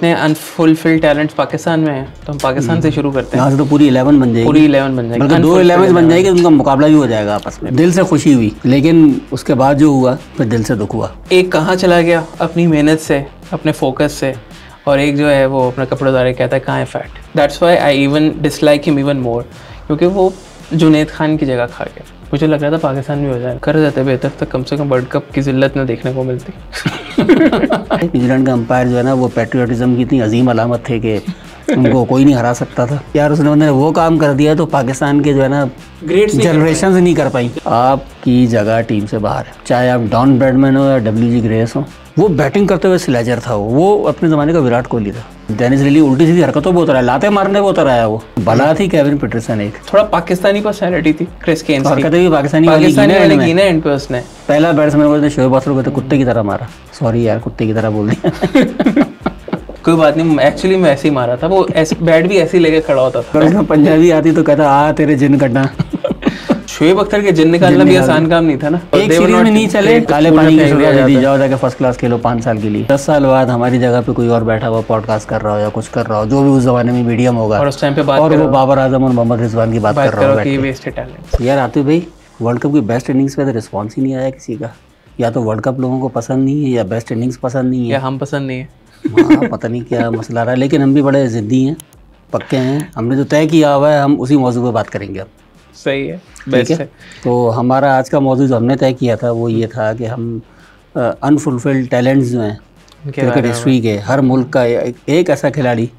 जितने unfulfilled talents Pakistan में हैं तो हम पाकिस्तान से शुरू करते हैं। यहाँ से तो पूरी 11 बन जाएगी, पूरी 11 बन जाएगी, बल्कि 2 11 बन जाएगी, उनका मुकाबला भी हो जाएगा आपस में। दिल से खुशी हुई, लेकिन उसके बाद जो हुआ फिर दिल से दुख हुआ। एक कहाँ चला गया अपनी मेहनत से, अपने फोकस से, और एक जो है वो अपने कपड़े उतारे कहता है कहाँ है fat. That's why I even dislike him even more, क्योंकि वो जुनैद खान की जगह खा गया। मुझे लग रहा था पाकिस्तान में हो जाए, कर जाते बेहतर, तो कम से कम वर्ल्ड कप की जिल्लत न देखने को मिलती। न्यूजीलैंड का अंपायर जो है ना, वो पैट्रियटिज्म की इतनी अजीम अलामत थे कि उनको कोई नहीं हरा सकता था यार। उसने वो काम कर दिया तो पाकिस्तान के जो है ना ग्रेट जनरेशन नहीं कर पाई। आपकी जगह टीम से बाहर है, चाहे आप डॉन ब्रैडमैन हो या WG ग्रेस हो। वो बैटिंग करते हुए स्लेजर था, वो अपने ज़माने का विराट कोहली था। डेनिस लिली उल्टी सीधी हरकतों पे उतर आया, लाते मारने पे उतर आया। वो भला थी केविन पीटरसन, एक थोड़ा पाकिस्तानी पर्सनैलिटी थी क्रिस केन्स की। हरकतें भी पाकिस्तानी वाली की ना एंड पे उसने पहला बैट्समैन को शोएब अख्तर को तो कुत्ते की तरह मारा। सॉरी यार, कुत्ते की तरह बोल दिया। कोई बात नहीं, एक्चुअली मैं ऐसे ही मारा था। वो बैट भी ऐसे ही लेके खड़ा होता था। अगर पंजाबी आती तो कहता आ तेरे जिन कटना। शोएब अख्तर के जिन निकालना भी आसान काम नहीं था ना। एक सीरीज में नहीं चले, काले पानी की सजा दे दी, जाओ जाके फर्स्ट क्लास खेलो 5 साल के लिए। 10 साल बाद हमारी जगह पे कोई और बैठा हुआ पॉडकास्ट कर रहा हो या कुछ कर रहा हो, जो भी उस जमाने में मीडियम होगा, और उस टाइम पे बात और वो बाबर आजम और मोहम्मद रिजवान की बात कर रहा हो। वेस्टेड टैलेंट यार आतिफ भाई, वर्ल्ड कप की बेस्ट इनिंग्स पे तो रिस्पॉन्स ही नहीं आया किसी का। या तो वर्ल्ड कप लोगों को पसंद नहीं है, या बेस्ट इनिंग्स पसंद नहीं है, या हम पसंद नहीं है। हाँ, पता नहीं क्या मसला रहा है। लेकिन हम भी बड़े ज़िद्दी हैं, पक्के हैं। हमने जो तय किया हुआ है, हम उसी मौजू पे बात करेंगे अब। सही है, बेस्ट है। तो हमारा आज का मौजू जो हमने तय किया था वो ये था कि हम अनफुलफिल्ड टैलेंट्स जो हैं क्रिकेट हिस्ट्री के, हर मुल्क का एक ऐसा खिलाड़ी,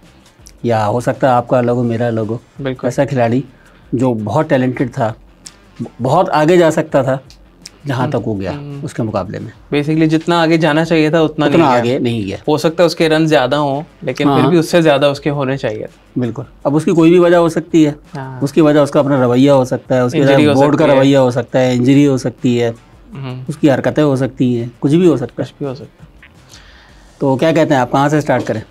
या हो सकता है आपका अलग हो मेरा अलग हो, ऐसा खिलाड़ी जो बहुत टैलेंटेड था, बहुत आगे जा सकता था जहाँ तक हो गया उसके मुकाबले में। बेसिकली जितना आगे जाना चाहिए था उतना आगे नहीं गया। हो सकता है उसके रन ज़्यादा हों, लेकिन फिर भी उससे ज़्यादा उसके होने चाहिए। बिल्कुल। अब उसकी कोई भी वजह हो सकती है। उसकी वजह उसका अपना रवैया हो सकता है, उसकी बोर्ड का रवैया हो सकता है, इंजरी हो सकती है, उसकी हरकतें हो सकती हैं, कुछ भी हो सकता है। तो क्या कहते हैं आप, कहाँ से स्टार्ट करें?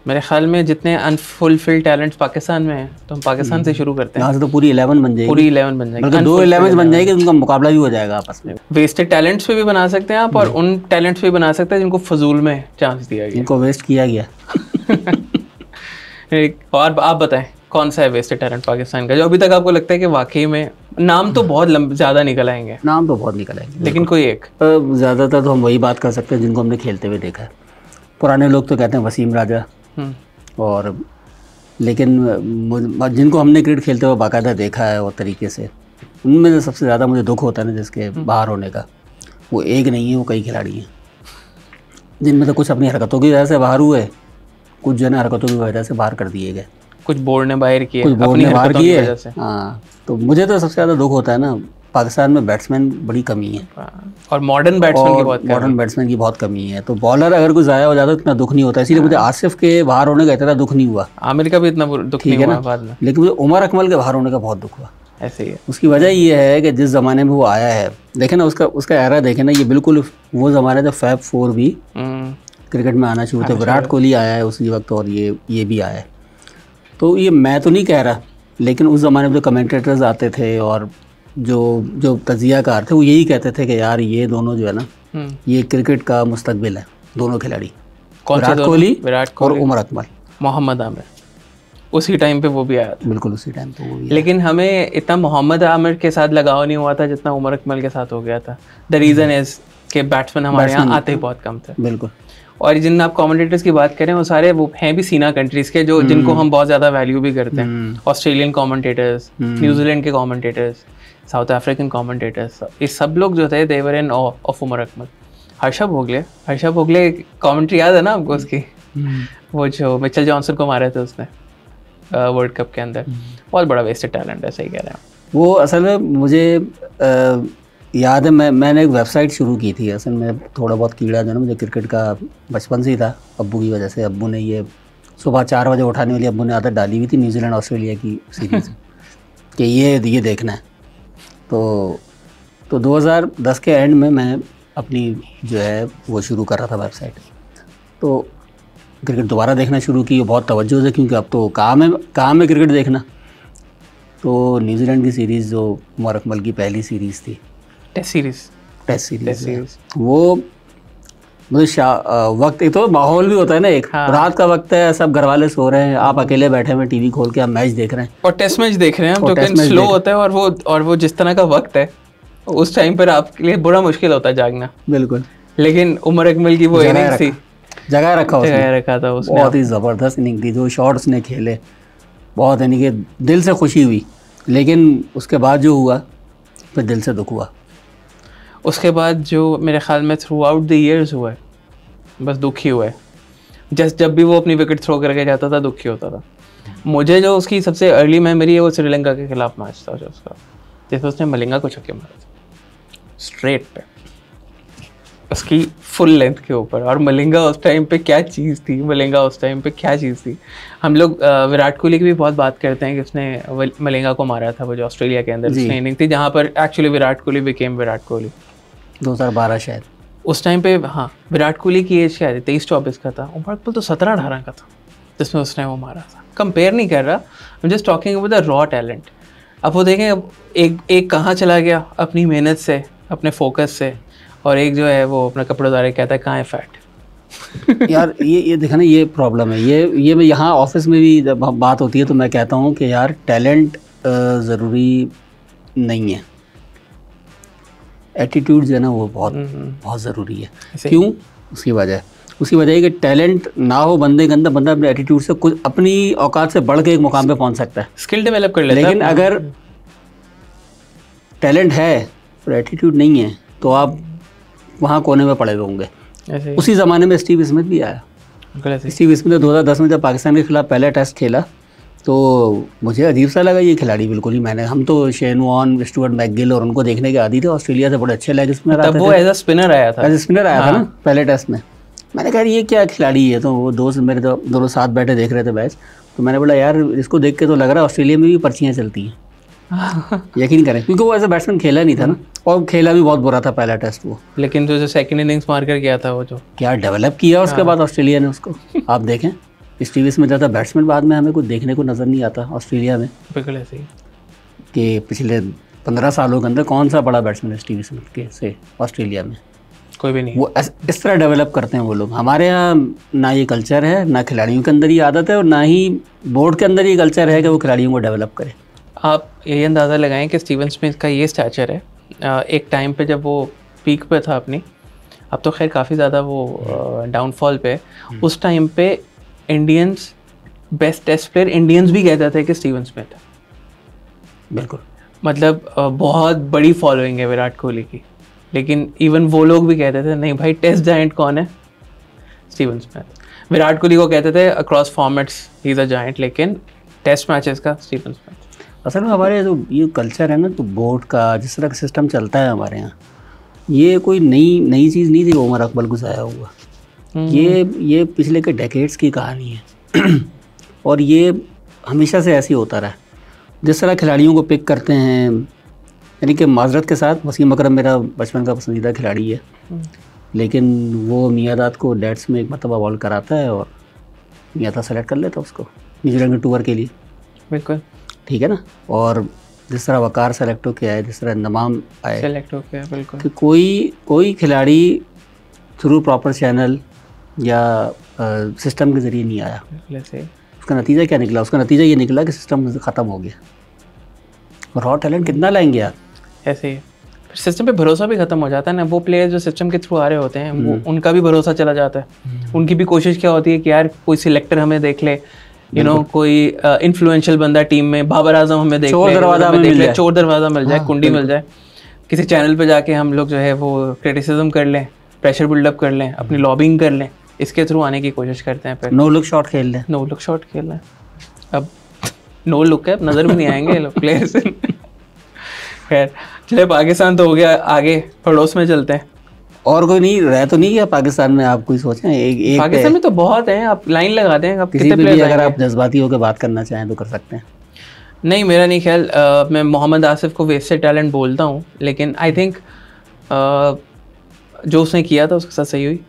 मेरे ख्याल में जितने अनफुलफिल्ड टैलेंट्स पाकिस्तान में हैं तो हम पाकिस्तान से शुरू करते हैं। यहाँ से तो पूरी 11 बन जाएगी, पूरी 11 बन जाएगी, बल्कि 2 11 बन जाएगी, उनका मुकाबला भी हो जाएगा आपस में। वेस्टेड टैलेंट्स पे भी बना सकते हैं आप, और उन टैलेंट्स पे भी बना सकते हैं जिनको फजूल में चांस दिया गया, जिनको वेस्ट किया गया। और आप बताएं कौन सा है वेस्टेड टैलेंट पाकिस्तान का जो अभी तक आपको लगता है कि वाकई में? नाम तो बहुत ज़्यादा निकल आएंगे, नाम तो बहुत निकल आएंगे, लेकिन कोई एक ज़्यादातर तो हम वही बात कर सकते हैं जिनको हमने खेलते हुए देखा है। पुराने लोग तो कहते हैं वसीम राजा, और लेकिन जिनको हमने क्रिकेट खेलते हुए बाकायदा देखा है और तरीके से, उनमें से सबसे ज़्यादा मुझे दुख होता है ना जिसके बाहर होने का। वो एक नहीं है, वो कई खिलाड़ी हैं, जिनमें तो कुछ अपनी हरकतों की वजह से बाहर हुए, कुछ जो है ना हरकतों की वजह से बाहर कर दिए गए, कुछ बोर्ड ने बाहर किए, कुछ बोर्ड ने बाहर किए। हाँ, तो मुझे तो सबसे ज़्यादा दुख होता है ना, पाकिस्तान में बैट्समैन बड़ी कमी है, और मॉडर्न बैट्समैन की बहुत कमी है। तो बॉलर अगर कोई ज़ाया हो जाता तो इतना दुख नहीं होता। इसीलिए मुझे आसिफ के बाहर होने का इतना दुख नहीं हुआ, आमिर का भी इतना दुख नहीं हुआ बाद में, लेकिन मुझे उमर अकमल के बाहर होने का बहुत दुख हुआ। ऐसे ही है। उसकी वजह ये है कि जिस ज़माने में वो आया है, देखे ना उसका एरा देखे ना, ये बिल्कुल वो ज़माने थे फैब 4 भी क्रिकेट में आना शुरू थे। विराट कोहली आया है उसी वक्त, और ये भी आया है। तो ये मैं तो नहीं कह रहा, लेकिन उस ज़माने में जो कमेंटेटर्स आते थे और जो तजियाकार थे, वो यही कहते थे कि यार ये दोनों जो है ना, ये क्रिकेट का मुस्तकबिल है, दोनों खिलाड़ी, विराट कोहली और उमर अकमल, मोहम्मद आमिर। उसी टाइम पे वो भी आया था, बिल्कुल उसी टाइम पे वो भी। लेकिन हमें इतना मोहम्मद आमिर के साथ लगाव नहीं हुआ था जितना उमर अकमल के साथ हो गया था। द रीज़न इज़ के बैट्समैन हमारे यहाँ आते ही बहुत कम थे। बिल्कुल। और जिन आप कमेंटेटर्स की बात करें, वो सारे वो हैं भी सीना कंट्रीज़ के, जो जिनको हम बहुत ज़्यादा वैल्यू भी करते हैं। ऑस्ट्रेलियन कमेंटेटर्स, न्यूजीलैंड के कमेंटेटर्स, साउथ अफ्रीकन कमेंटेटर्स, ये सब लोग जो थे दे वर इन ऑ ऑफ उमर अकमल। हर्षा भोगले कमेंट्री याद है ना आपको उसकी? वो जो मिचेल जॉनसन को मारे थे उसने वर्ल्ड कप के अंदर, बहुत बड़ा वेस्टेड टैलेंट है। सही कह रहे हैं वो। असल में मुझे याद है, मैंने एक वेबसाइट शुरू की थी। असल में थोड़ा बहुत कीड़ा जो है ना मुझे क्रिकेट का बचपन से ही था, अब्बू की वजह से। अब्बू ने ये सुबह 4 बजे उठाने वाली अब्बू ने आदत डाली हुई थी न्यूजीलैंड ऑस्ट्रेलिया की सीरीज़ कि ये देखना है। तो 2010 के एंड में मैं अपनी जो है वो शुरू कर रहा था वेबसाइट। तो क्रिकेट दोबारा देखना शुरू की, बहुत तवज्जो से, क्योंकि अब तो काम है क्रिकेट देखना। तो न्यूजीलैंड की सीरीज़ जो उमर अकमल की पहली सीरीज़ थी, टेस्ट सीरीज़, वो मतलब वक्त एक तो माहौल भी होता है ना, एक रात का वक्त है, सब घर वाले सो रहे हैं, आप अकेले बैठे हुए टीवी खोल के आप मैच देख रहे हैं, और टेस्ट मैच देख रहे हैं हम, तो कैन स्लो होता है, और वो जिस तरह का वक्त है उस टाइम पर आपके लिए बड़ा मुश्किल होता है जागना। बिल्कुल। लेकिन उमर अकमल की वो इनिंग्स थी, जगह रखा था उसने, बहुत ही ज़बरदस्त इनिंग थी, जो शॉट्स ने खेले बहुत, यानी कि दिल से खुशी हुई। लेकिन उसके बाद जो हुआ फिर दिल से दुख हुआ। उसके बाद जो मेरे ख्याल में थ्रू आउट द ईयर्स हुआ है, बस दुख ही हुआ है। जब भी वो अपनी विकेट थ्रो करके जाता था दुख ही होता था। मुझे जो उसकी सबसे अर्ली मेमोरी है वो श्रीलंका के खिलाफ मैच था जो उसका, जिसमें उसने मलिंगा को छक्के मारा था स्ट्रेट पे, उसकी फुल लेंथ के ऊपर। और मलिंगा उस टाइम पे क्या चीज़ थी, हम लोग विराट कोहली की भी बहुत बात करते हैं कि उसने मलिंगा को मारा था, वो जो ऑस्ट्रेलिया के अंदर उसने इनिंग थी जहाँ पर एक्चुअली विराट कोहली बिकेम विराट कोहली 2012 शायद। उस टाइम पे हाँ, विराट कोहली की एज क्या थी, 23-24 का था, उमर अकमल तो 17-18 का था जिसमें उसने वो मारा था। कंपेयर नहीं कर रहा, I am just talking about the raw talent. अब वो देखें, अब एक कहाँ चला गया अपनी मेहनत से, अपने फोकस से, और एक जो है वो अपना कपड़े उतारे कहता है कहाँ है फैट। यार ये देखा ना, ये प्रॉब्लम है। ये मैं यहाँ ऑफिस में भी जब बात होती है तो मैं कहता हूँ कि यार टैलेंट ज़रूरी नहीं है, एटीट्यूड जो है ना वो बहुत ज़रूरी है। क्यों? उसकी वजह है कि टैलेंट ना हो बंदे के अंदर, बंदा अपने एटीट्यूड से कुछ अपनी औकात से बढ़ के एक मुकाम पे पहुंच सकता है, स्किल डेवलप कर लेता है। लेकिन अगर टैलेंट है और एटीट्यूड नहीं है तो आप वहाँ कोने में पड़े हुए होंगे। उसी ज़माने में स्टीव स्मिथ भी आया। स्टीव स्मिथ 2010 में जब पाकिस्तान के खिलाफ पहला टेस्ट खेला तो मुझे अजीब सा लगा ये खिलाड़ी, बिल्कुल ही हम तो शेन वॉर्न, स्टुअर्ट मैकगिल और उनको देखने के आदी थे, ऑस्ट्रेलिया से बड़े अच्छे लेग स्पिनर आते थे। वो एज अ स्पिनर आया था ना पहले टेस्ट में। मैंने कहा ये क्या खिलाड़ी है, तो वो दोस्त मेरे तो दोनों साथ बैठे देख रहे थे मैच, तो मैंने बोला यार इसको देख के तो लग रहा है ऑस्ट्रेलिया में भी पर्चियाँ चलती हैं। यकीन करें, क्योंकि वो एज अ बैट्समैन खेला नहीं था ना, और खेला भी बहुत बुरा था पहला टेस्ट वो। लेकिन जो सेकंड इनिंग्स मार कर गया था वो, जो क्या डेवलप किया उसके बाद ऑस्ट्रेलिया ने उसको। आप देखें स्टीव स्मिथ ज़्यादा बैट्समैन, बाद में हमें कुछ देखने को नज़र नहीं आता ऑस्ट्रेलिया में। बिल्कुल ऐसे ही कि पिछले 15 सालों के अंदर कौन सा बड़ा बैट्समैन है स्टीव स्मिथ के से ऑस्ट्रेलिया में? कोई भी नहीं। वो इस तरह डेवलप करते हैं वो लोग। हमारे यहाँ ना ये कल्चर है, ना खिलाड़ियों के अंदर ये आदत है, और ना ही बोर्ड के अंदर ये कल्चर है कि वो खिलाड़ियों को डेवलप करे। आप ये अंदाज़ा लगाएं कि स्टीवन स्मिथ का ये स्टैचर है, एक टाइम पे जब वो पीक पे था अपनी, अब तो खैर काफ़ी ज़्यादा वो डाउनफॉल पे, उस टाइम पे Indians best test player Indians भी कहते थे कि स्टीवन स्मिथ है। बिल्कुल, मतलब बहुत बड़ी फॉलोइंग है विराट कोहली की, लेकिन इवन वो लोग भी कहते थे नहीं भाई टेस्ट जायंट कौन है, स्टीवन स्मिथ। विराट कोहली को कहते थे across formats he is a giant, लेकिन टेस्ट मैचेस का स्टीवन स्मिथ। असल में हमारे जो ये कल्चर है ना, तो बोर्ड का जिस तरह का सिस्टम चलता है हमारे यहाँ, ये कोई नई चीज़ नहीं थी उमर अकमल को आया हुआ। ये पिछले के डेकेड्स की कहानी है और ये हमेशा से ऐसे ही होता रहा। जिस तरह खिलाड़ियों को पिक करते हैं, यानी कि माजरत के साथ वसीम अकरम मेरा बचपन का पसंदीदा खिलाड़ी है, लेकिन वो मियादाद को डेट्स में एक मरतबा बॉल कराता है और मियादाद सेलेक्ट कर लेता उसको न्यूजीलैंड के टूर के लिए। बिल्कुल ठीक है ना। और जिस तरह वकार सेलेक्ट हो के आए, जिस तरह नमाम आए सेलेक्ट हो के, बिल्कुल कि कोई खिलाड़ी थ्रू प्रॉपर चैनल या सिस्टम के ज़रिए नहीं आया। उसका नतीजा क्या निकला? उसका नतीजा ये निकला कि सिस्टम ख़त्म हो गया। रॉ टैलेंट कितना लाएंगे आप? ऐसे ही सिस्टम पे भरोसा भी ख़त्म हो जाता है ना। वो प्लेयर जो सिस्टम के थ्रू आ रहे होते हैं वो उनका भी भरोसा चला जाता है। उनकी भी कोशिश क्या होती है कि यार कोई सिलेक्टर हमें देख ले, यू नो कोई इन्फ्लुएंशियल बंदा टीम में, बाबर आजम हमें देख ले, चोर दरवाज़ा मिल जाए, कुंडी मिल जाए, किसी चैनल पे जाके हम लोग जो है वो क्रिटिसिज्म कर लें, प्रेशर बिल्डअप कर लें, अपनी लॉबिंग कर लें, इसके थ्रू आने की कोशिश करते हैं। फिर नो लुक शॉट खेल लें। अब नो लुक है, नज़र भी नहीं आएंगे लोग प्लेयर्स। खैर चले, पाकिस्तान तो हो गया, आगे पड़ोस में चलते हैं। और कोई नहीं रह तो नहीं गया पाकिस्तान में? आप कोई सोचें? एक पाकिस्तान में तो बहुत हैं, आप लाइन लगा दें। आप किसी भी अगर आप जज्बाती होकर बात करना चाहें तो कर सकते हैं। नहीं, मेरा नहीं ख्याल। मैं मोहम्मद आसिफ को वेस्टेड टैलेंट बोलता हूँ, लेकिन आई थिंक जो उसने किया था उसके साथ सही हुई।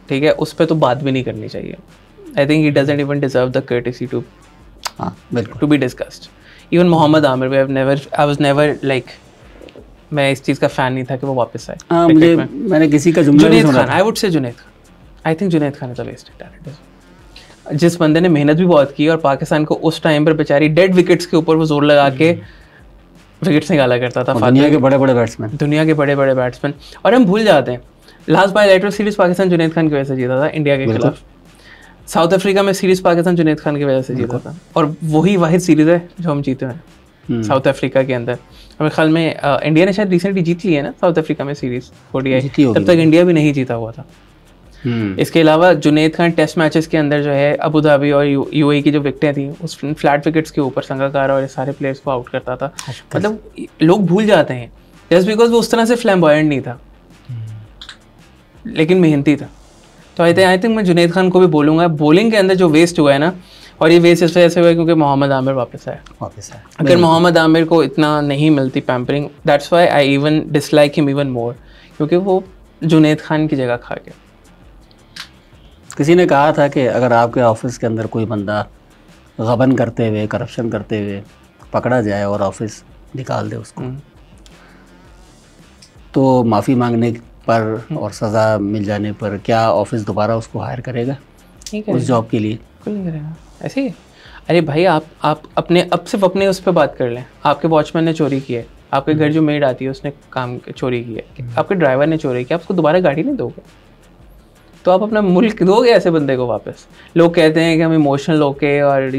ठीक है, उस पर तो बात भी नहीं करनी चाहिए। I think he doesn't even deserve the courtesy to be discussed. Even Mohammad Amir, I was never like मैं इस चीज़ का फ़ैन नहीं था कि वो वापस आए। मैंने किसी का जुमला Junaid Khan, I would say Junaid Khan, I think Junaid Khan is a wasted talent. जिस बंदे ने मेहनत भी बहुत की और पाकिस्तान को उस टाइम पर बेचारी डेड विकेट्स के ऊपर वो जोर लगा के विकेट्स निकाला करता था। दुनिया के बड़े बड़े बैट्समैन, और हम भूल जाते हैं last bilateral series Pakistan Junaid Khan की वजह से जीता था इंडिया के खिलाफ। साउथ अफ्रीका में सीरीज पाकिस्तान जुनैद खान की वजह से जीता था, और वही वाहिद सीरीज है जो हम जीते हैं साउथ अफ्रीका के अंदर। हमें ख्याल में इंडिया ने शायद रिसेंटली जीत ली है ना साउथ अफ्रीका में सीरीज ODI, तब तक इंडिया भी नहीं जीता हुआ था। इसके अलावा जुनैद खान टेस्ट मैचेस के अंदर जो है अबू धाबी और UAE की जो विकेटें थी उस फ्लैट विकेट्स के ऊपर संगाकारा और सारे प्लेयर्स को आउट करता था। मतलब लोग भूल जाते हैं जस्ट बिकॉज वो उस तरह से फ्लैम्बॉयंट नहीं था, लेकिन मेहनती था। तो आई थिंक मैं जुनैद खान को भी बोलूँगा, बॉलिंग के अंदर जो वेस्ट हुआ है ना, और ये वेस्ट इस वजह से हुआ है क्योंकि मोहम्मद आमिर वापस आया। अगर मोहम्मद आमिर को इतना नहीं मिलती pampering, that's why I even dislike him even more, क्योंकि वो जुनैद खान की जगह खा गया। किसी ने कहा था कि अगर आपके ऑफिस के अंदर कोई बंदा गबन करते हुए, करप्शन करते हुए पकड़ा जाए और ऑफिस निकाल दे उसको, तो माफ़ी मांगने पर और सज़ा मिल जाने पर क्या ऑफिस दोबारा उसको हायर करेगा उस जॉब के लिए? बिल्कुल नहीं करेगा। ऐसे ही, अरे भाई आप अपने सिर्फ अपने उस पर बात कर लें। आपके वॉचमैन ने चोरी की है, आपके घर जो मेड आती है उसने काम चोरी की है, आपके ड्राइवर ने चोरी की, आप उसको दोबारा गाड़ी नहीं दोगे, तो आप अपना मुल्क दोगे ऐसे बंदे को वापस? लोग कहते हैं कि हम इमोशनल होके और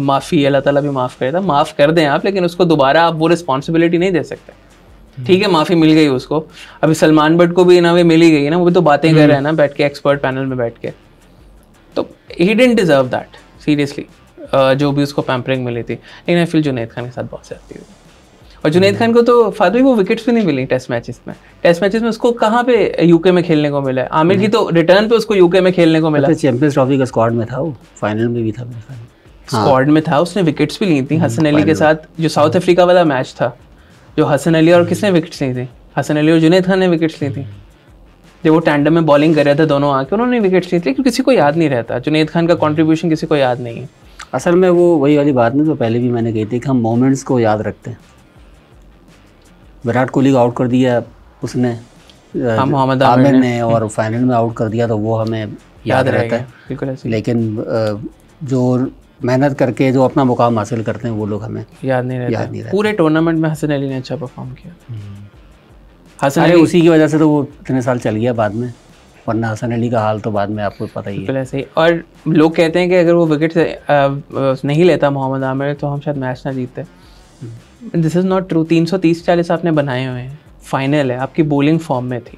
माफ़ी अल्लाह ताला भी माफ़ करेगा, माफ़ कर दें आप, लेकिन उसको दोबारा आप वो रिस्पॉन्सिबिलिटी नहीं दे सकते। ठीक है, माफ़ी मिल गई उसको, अभी सलमान बट को भी ना वे मिल ही गई है ना, वो भी तो बातें कर रहे हैं ना बैठ के एक्सपर्ट पैनल में बैठ के। तो he didn't deserve that seriously, जो भी उसको पैम्परिंग मिली थी। लेकिन आई फील जुनैद खान के साथ बहुत ज्यादती हुई, और जुनैद खान को तो फादवी वो विकेट्स भी नहीं मिली टेस्ट मैचेस में उसको कहाँ पे यूके में खेलने को मिला है। आमिर की तो रिटर्न पे उसको यूके में खेलने को मिला। चैंपियंस ट्रॉफी का स्क्वाड में था, वो फाइनल में भी था, स्क्वाड में था, उसने विकेट्स भी ली थी हसन अली के साथ। जो साउथ अफ्रीका वाला मैच था, जो हसन अली और किसने विकेट्स ली थी? हसन अली और जुनैद खान ने विकेट्स ली थी। जब वो टैंडम में बॉलिंग कर रहे थे दोनों आके, उन्होंने विकेट्स ली थी, लेकिन किसी को याद नहीं रहता। जुनैद खान का कंट्रीब्यूशन किसी को याद नहीं है। असल में वो वही वाली बात नहीं, तो पहले भी मैंने कही थी कि हम मोमेंट्स को याद रखते हैं। विराट कोहली को आउट कर दिया उसने, मोहम्मद आमिर ने, और फाइनल में आउट कर दिया, तो वो हमें याद रहता है। बिल्कुल ऐसे। लेकिन जो मेहनत करके जो अपना मुकाम हासिल करते हैं वो लोग हमें याद नहीं रहता। पूरे टूर्नामेंट में हसन अली ने अच्छा परफॉर्म किया। हसन अली उसी की वजह से तो वो इतने साल चल गया बाद में, वरना हसन अली का हाल तो बाद में आपको पता ही है। ऐसे ही, और लोग कहते हैं कि अगर वो विकेट नहीं लेता मोहम्मद आमिर तो हम शायद मैच ना जीतते। This is not true. 330-40 आपने बनाए हुए हैं, फाइनल है, आपकी बॉलिंग फॉर्म में थी,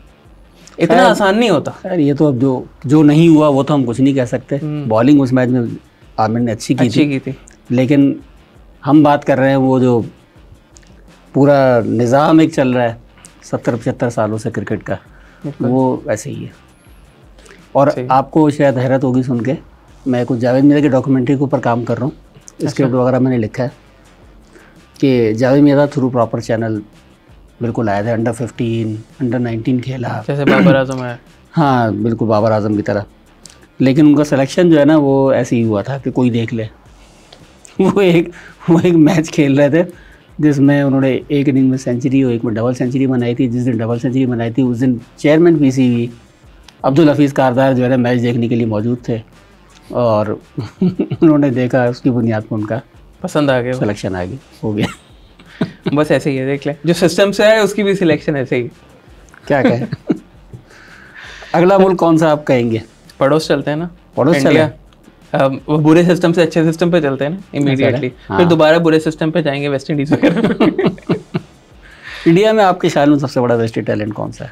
इतना आसान नहीं होता। खैर ये तो अब जो नहीं हुआ वो तो हम कुछ नहीं कह सकते। बॉलिंग उस मैच में आमिर ने अच्छी की थी, लेकिन हम बात कर रहे हैं वो जो पूरा निज़ाम एक चल रहा है 70-75 सालों से क्रिकेट का, वो वैसे ही है। और आपको शायद हैरत होगी सुन के, मैं कुछ जावेद मिर्ज़ा की डॉक्यूमेंट्री के ऊपर काम कर रहा हूँ। स्क्रिप्ट वगैरह मैंने लिखा है कि Javed Mirza through proper channel बिल्कुल आए थे, अंडर 15, अंडर 19 खेला, जैसे बाबर आजम है। हाँ बिल्कुल, बाबर आजम की तरह। लेकिन उनका सिलेक्शन जो है ना, वो ऐसे ही हुआ था कि कोई देख ले। वो एक मैच खेल रहे थे जिसमें उन्होंने एक इनिंग में सेंचुरी और एक में डबल सेंचुरी बनाई थी। जिस दिन डबल सेंचुरी बनाई थी उस दिन चेयरमैन PCB अब्दुल हफीज़ कारदार जो है ना मैच देखने के लिए मौजूद थे, और उन्होंने देखा, उसकी बुनियाद पर उनका पसंद आ गया, सिलेक्शन आ गई, हो गया। बस ऐसे ही है, देख ले, जो सिस्टम से है उसकी भी सिलेक्शन ऐसे ही। क्या कहें। अगला मुल्क कौन सा आप कहेंगे? पड़ोस चलते हैं ना, पड़ोस चले। वो बुरे सिस्टम से अच्छे सिस्टम पे चलते हैं ना इमीडिएटली। फिर दोबारा बुरे सिस्टम पे जाएंगे, वेस्ट इंडीज वगैरह। इंडिया में आपके ख्याल में सबसे बड़ा वेस्टेड टैलेंट कौन सा है?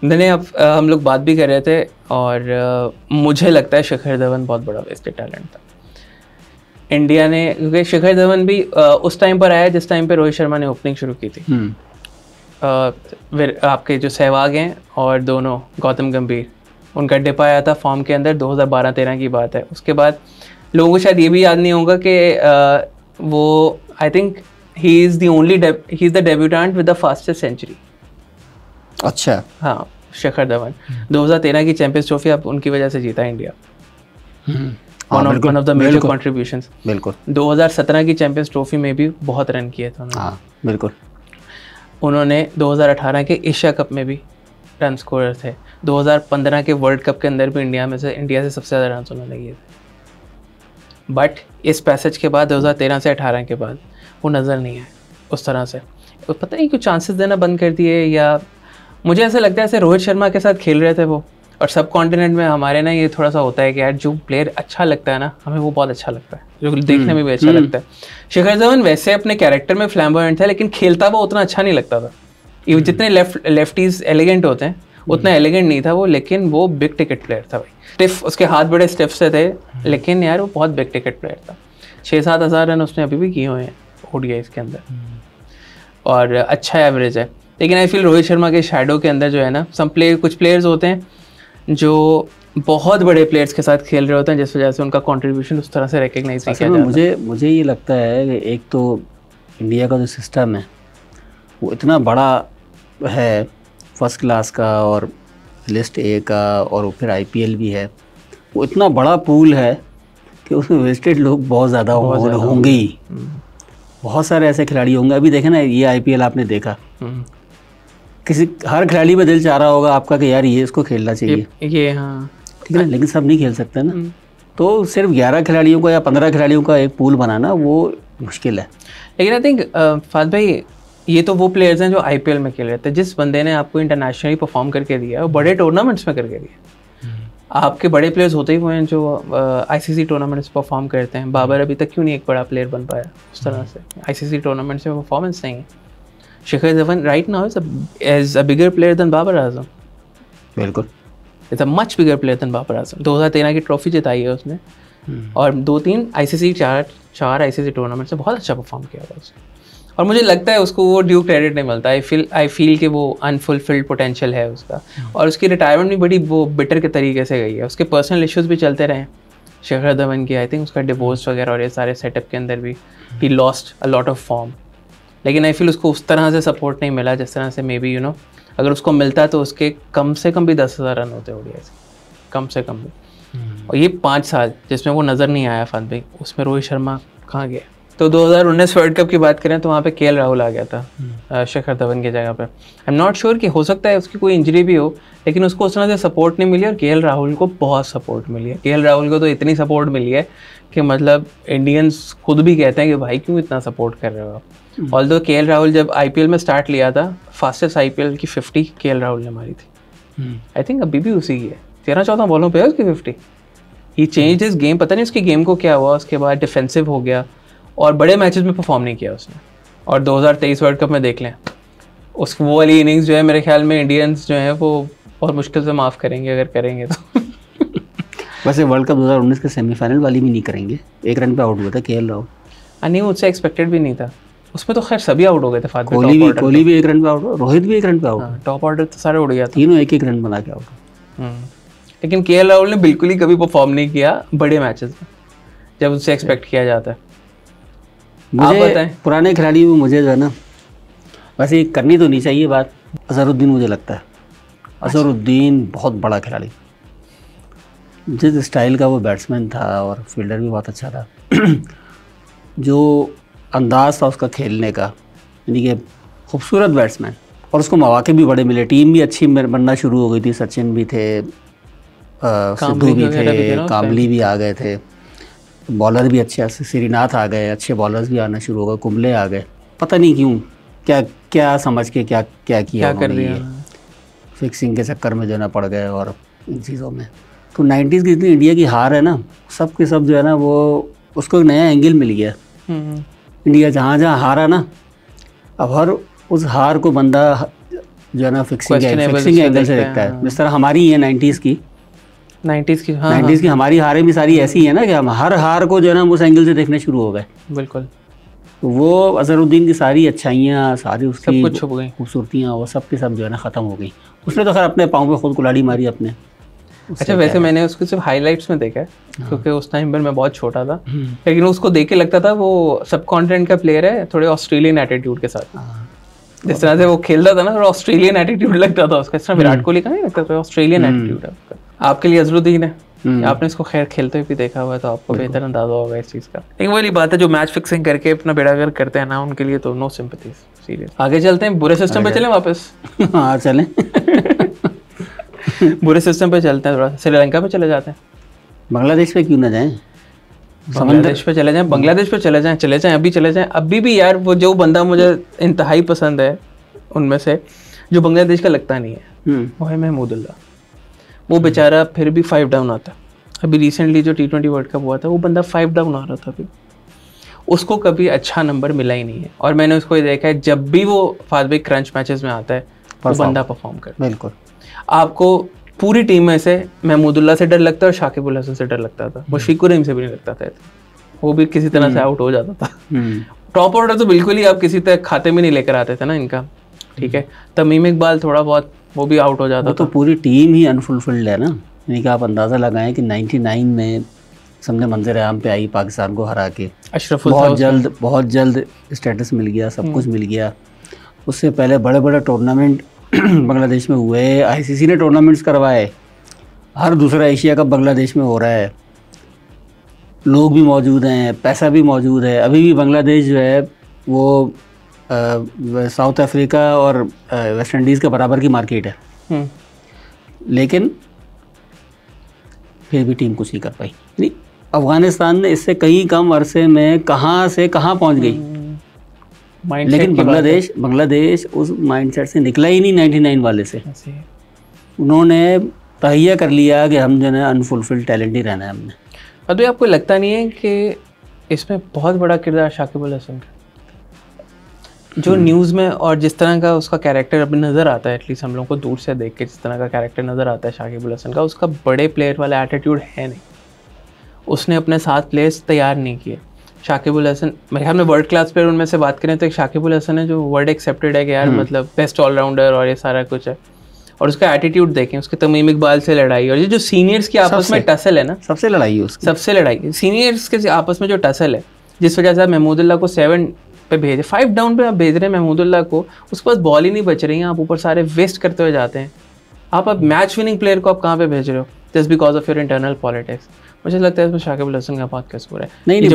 नहीं, अब हम लोग बात भी कर रहे थे, और मुझे लगता है शिखर धवन बहुत बड़ा वेस्टेड टैलेंट था इंडिया ने, क्योंकि शिखर धवन भी उस टाइम पर आया जिस टाइम पे रोहित शर्मा ने ओपनिंग शुरू की थी। आपके जो सहवाग हैं और दोनों गौतम गंभीर, उनका डिप आया था फॉर्म के अंदर, 2012-13 की बात है। उसके बाद लोगों को शायद ये भी याद नहीं होगा कि वो I think he is the debutant with the fastest century. अच्छा, हाँ, शिखर धवन 2013 की चैंपियंस ट्रॉफी अब उनकी वजह से जीता India. One of the major contributions. बिल्कुल। 2017 की चैंपियंस ट्रॉफी में भी बहुत रन किए थे उन्होंने। हाँ बिल्कुल। उन्होंने 2018 के एशिया कप में भी रन स्कोरर थे, 2015 के वर्ल्ड कप के अंदर भी इंडिया से सबसे ज़्यादा रन उन्होंने किए थे। बट इस पैसेज के बाद 2013 से 18 के बाद वो नज़र नहीं आए उस तरह से। तो पता नहीं क्यों चांसेस देना बंद कर दिए, या मुझे ऐसा लगता है ऐसे रोहित शर्मा के साथ खेल रहे थे वो, और सब कॉन्टिनेंट में हमारे ना ये थोड़ा सा होता है कि यार जो प्लेयर अच्छा लगता है ना हमें वो बहुत अच्छा लगता है, जो देखने में भी अच्छा लगता है। शिखर धवन वैसे अपने कैरेक्टर में फ्लैम्बोयेंट था, लेकिन खेलता वो उतना अच्छा नहीं लगता था। ये जितने लेफ्टीज एलिगेंट होते हैं उतना एलिगेंट नहीं था वो, लेकिन वो बिग टिकट प्लेयर था भाई। स्टिफ, उसके हाथ बड़े स्टिफ से थे, लेकिन यार वो बहुत बिग टिकट प्लेयर था। 6-7 हज़ार रन उसने अभी भी किए हुए हैं ओडीआईज़ के अंदर, और अच्छा एवरेज है। लेकिन आई फील रोहित शर्मा के शैडो के अंदर जो है ना कुछ प्लेयर्स होते हैं जो बहुत बड़े प्लेयर्स के साथ खेल रहे होते हैं, जिस वजह से उनका कंट्रीब्यूशन उस तरह से रिकग्नाइज नहीं किया जाता। मुझे ये लगता है कि एक तो इंडिया का जो सिस्टम है वो इतना बड़ा है, फर्स्ट क्लास का और लिस्ट ए का, और फिर आईपीएल भी है, वो इतना बड़ा पूल है कि उसमें वेस्टेड लोग बहुत ज़्यादा होंगे ही। बहुत सारे ऐसे खिलाड़ी होंगे। अभी देखे ना, ये आईपीएल आपने देखा, हर खिलाड़ी में दिल चाह रहा होगा आपका कि यार ये इसको खेलना चाहिए, ये हाँ ठीक है ना, लेकिन सब नहीं खेल सकते ना। तो सिर्फ 11 खिलाड़ियों का या 15 खिलाड़ियों का एक पूल बनाना वो मुश्किल है। लेकिन आई थिंक फाद भाई, ये तो वो प्लेयर्स हैं जो आईपीएल में खेल रहे थे। जिस बंदे ने आपको इंटरनेशनली परफॉर्म करके दिया है वो बड़े टूर्नामेंट्स में करके दिया। आपके बड़े प्लेयर्स होते ही वो हैं जो आईसीसी टूर्नामेंट्स परफॉर्म करते हैं। बाबर अभी तक क्यों नहीं एक बड़ा प्लेयर बन पाया उस तरह से, आईसीसी टूर्नामेंट्स में परफॉर्मेंस नहीं है। Shikhar Dhawan right now is a bigger player than Babar Azam. बिल्कुल, it's a much bigger player than Babar Azam. 2013 की ट्रॉफी जिताई है उसने, और 2-3 आईसीसी चार आईसीसी टूर्नामेंट से बहुत अच्छा परफॉर्म किया था उसने। और मुझे लगता है उसको वो ड्यू क्रेडिट नहीं मिलता। आई फील कि वो अनफुलफिल्ड पोटेंशियल है उसका, और उसकी रिटायरमेंट भी बड़ी वो बिटर के तरीके से गई है। उसके पर्सनल इश्यूज भी चलते रहे शिखर धवन की। आई थिंक उसका डिवोर्स वगैरह और ये सारे सेटअप के अंदर भी he lost a lot of form. लेकिन आई फील उसको उस तरह से सपोर्ट नहीं मिला जिस तरह से मे बी अगर उसको मिलता तो उसके कम से कम भी 10,000 रन होते ओडीआई से, कम से कम भी। और ये 5 साल जिसमें वो नज़र नहीं आया फन भाई, उसमें रोहित शर्मा कहाँ गया। तो 2019 वर्ल्ड कप की बात करें तो वहाँ पे केएल राहुल आ गया था शिखर धवन की जगह पे। आई एम नॉट श्योर कि हो सकता है उसकी कोई इंजरी भी हो, लेकिन उसको उस तरह से सपोर्ट नहीं मिली, और केएल राहुल को बहुत सपोर्ट मिली है। केएल राहुल को तो इतनी सपोर्ट मिली है कि मतलब इंडियंस खुद भी कहते हैं कि भाई क्यों इतना सपोर्ट कर रहे हो आप। ऑल्दो केएल राहुल जब आईपीएल में स्टार्ट लिया था, फास्टेस्ट आईपीएल की 50 केएल राहुल ने मारी थी। आई थिंक अभी भी उसी की है, 13-14 बॉलों पे है उसकी 50। ही चेंज हिज गेम, पता नहीं उसकी गेम को क्या हुआ, उसके बाद डिफेंसिव हो गया और बड़े मैचेस में परफॉर्म नहीं किया उसने। और 2023 वर्ल्ड कप में देख लें, वो वाली इनिंग्स जो है मेरे ख्याल में इंडियंस जो है वो बहुत मुश्किल से माफ़ करेंगे अगर करेंगे तो। वैसे वर्ल्ड कप 2019 के सेमीफाइनल वाली भी नहीं करेंगे, 1 रन पे आउट हुआ था केएल राहुल। नहीं, मुझसे एक्सपेक्टेड भी नहीं था। उसमें तो खैर सभी आउट हो गए थे। कोहली भी 1 रन पे आउट, रोहित भी 1 रन पे आउट, टॉप ऑर्डर तो सारे उड़ गया था, तीनों 1-1 रन बना के आउट। लेकिन केएल राहुल ने बिल्कुल ही कभी परफॉर्म नहीं किया बड़े मैचेस में जब उससे एक्सपेक्ट किया जाता है। मुझे पुराने खिलाड़ी में मुझे जो है ना, वैसे करनी तो नहीं चाहिए बात, अजहरुद्दीन मुझे लगता है। अजहरुद्दीन बहुत बड़ा खिलाड़ी, जिस स्टाइल का वो बैट्समैन था और फील्डर भी बहुत अच्छा था। जो अंदाज था उसका खेलने का, यानी कि खूबसूरत बैट्समैन, और उसको मौके भी बड़े मिले, टीम भी अच्छी बनना शुरू हो गई थी। सचिन भी थे, सिद्धू भी थे, कामली भी आ गए थे, बॉलर भी अच्छे, श्रीनाथ आ गए, अच्छे बॉलर्स भी आना शुरू हो गए, कुंबले आ गए। पता नहीं क्यों क्या समझ के क्या किया कर दिया, फिक्सिंग के चक्कर में जो ना पड़ गए और इन चीज़ों में। तो 90s की जितनी इंडिया की हार है ना, सब के सब जो है ना वो उसको एक नया एंगल मिल गया। इंडिया जहाँ जहाँ हारा ना, अब हर उस हार को बंदा जो है ना फिक्सिंग एंगल से देखता है। जिस तरह हमारी है 90s की 90s की हमारी हारें भी सारी ऐसी है ना कि हम हर हार को जो है ना उस एंगल से देखने शुरू हो गए। बिल्कुल। तो वो अजहरुद्दीन की सारी अच्छाइयाँ, सारी उसकी सब कुछ छुप गई, खूबसूरतियाँ, वो सब की सब जो है ना ख़त्म हो गई। उसने तो खैर अपने पाँव पे खुद कुल्हाड़ी मारी अपने। अच्छा, वैसे मैंने उसको सिर्फ हाइलाइट्स में देखा है, क्योंकि उस टाइम पर मैं बहुत छोटा था, लेकिन उसको देख के लगता था वो सब कॉन्टिनेंट का प्लेयर है, थोड़े ऑस्ट्रेलियन एटीट्यूड के साथ। जिस तरह से वो खेलता था ना, ऑस्ट्रेलियन एटीट्यूड लगता था उसका। इस तरह विराट कोहली का नहीं लगता था, ऑस्ट्रेलियन एटीट्यूड है उसका। आपके लिए अजहरुद्दीन है आपने इसको खैर खेलते हुए भी देखा हुआ है तो आपको बेहतर अंदाजा होगा इस चीज़ का। लेकिन वही बात है, जो मैच फिक्सिंग करके अपना बेड़ागर करते हैं ना, उनके लिए तो नो सिंपैथीज, सीरियस। आगे चलते हैं, बुरे सिस्टम पे चलें वापस। हाँ चलें। बुरे सिस्टम पे चलते हैं, थोड़ा श्रीलंका पे चले जाते हैं। बांग्लादेश पे क्यों ना जाएं? बांग्लादेश पे चले जाएं, बांग्लादेश पे चले जाएं, अभी चले जाएं। अभी भी यार वो जो बंदा मुझे इंतहाई पसंद है उनमें से, जो बांग्लादेश का लगता नहीं है, वो है महमूदुल्लाह। वो बेचारा फिर भी 5 डाउन आता है। अभी रिसेंटली जो T20 वर्ल्ड कप हुआ था, वो बंदा 5 डाउन आ रहा था, अभी उसको कभी अच्छा नंबर मिला ही नहीं है। और मैंने उसको देखा है, जब भी वो फास्ट ब्रेक क्रंच मैचेस में आता है वो बंदा परफॉर्म करता है। बिल्कुल। आपको पूरी टीम में से महमूदुल्लाह से डर लगता है और शाकिब अल हसन से डर लगता था, वो शिखर रहीम से भी नहीं लगता था, वो भी किसी तरह से आउट हो जाता था। टॉप ऑर्डर तो बिल्कुल ही आप किसी तरह खाते में नहीं लेकर आते थे ना इनका, ठीक है। तमीम इकबाल थोड़ा बहुत वो भी आउट हो जाता था। तो पूरी टीम ही अनफुलफिल्ड है ना, यानी कि आप अंदाज़ा लगाएं कि 99 में समझे मंजर आम पे आई पाकिस्तान को हरा के, अशरफुल बहुत जल्द स्टेटस मिल गया, सब कुछ मिल गया। उससे पहले बड़े बड़े टूर्नामेंट बांग्लादेश में हुए, ICC ने टूर्नामेंट्स करवाए, हर दूसरा एशिया कप बांग्लादेश में हो रहा है, लोग भी मौजूद हैं, पैसा भी मौजूद है। अभी भी बांग्लादेश जो है वो साउथ अफ्रीका और वेस्ट इंडीज़ के बराबर की मार्केट है, लेकिन फिर भी टीम कुछ नहीं कर पाई। नहीं, अफगानिस्तान ने इससे कहीं कम अरसे में कहाँ से कहाँ पहुँच गई, लेकिन बांग्लादेश उस माइंडसेट से निकला ही नहीं 99 वाले से। उन्होंने तहिया कर लिया कि हम जो है अनफुलफिल्ड टैलेंट ही रहना है हमने। और तो आपको लगता नहीं है कि इसमें बहुत बड़ा किरदार शाकिब अल हसन का, जो न्यूज़ में और जिस तरह का उसका कैरेक्टर अभी नज़र आता है, एटलीस्ट हम लोग को दूर से देख के जिस तरह का कैरेक्टर नज़र आता है शाकिब अल हसन का, उसका बड़े प्लेयर वाला एटीट्यूड है नहीं। उसने अपने साथ प्लेयर्स तैयार नहीं किए। शाकिब अल हसन मेरे ख्याल में वर्ल्ड क्लास प्लेयर उनमें से बात करें तो एक शाकिब अल हसन है जो वर्ल्ड एक्सेप्टेड है कि यार मतलब बेस्ट ऑलराउंडर और ये सारा कुछ है। और उसका एटीट्यूड देखें, उसके तमीम इकबाल से लड़ाई, और ये जो सीनियर्स की आपस में टसल है ना, सबसे लड़ाई है उसकी, सबसे लड़ाई सीनियर्स के आपस में जो टसल है, जिस वजह से आप महमूदुल्लाह को 7 पे भेजे, 5 डाउन पे आप भेज रहे हैं महमूदुल्लाह को, उसके पास बॉल ही नहीं बच रही है, आप ऊपर सारे वेस्ट करते हुए जाते हैं। आप अब मैच विनिंग प्लेयर को आप कहाँ पे भेज रहे हो, just because of your internal politics. मुझे लगता है इसमें शाकिब अल हसन का बहुत कसूर है। नहीं,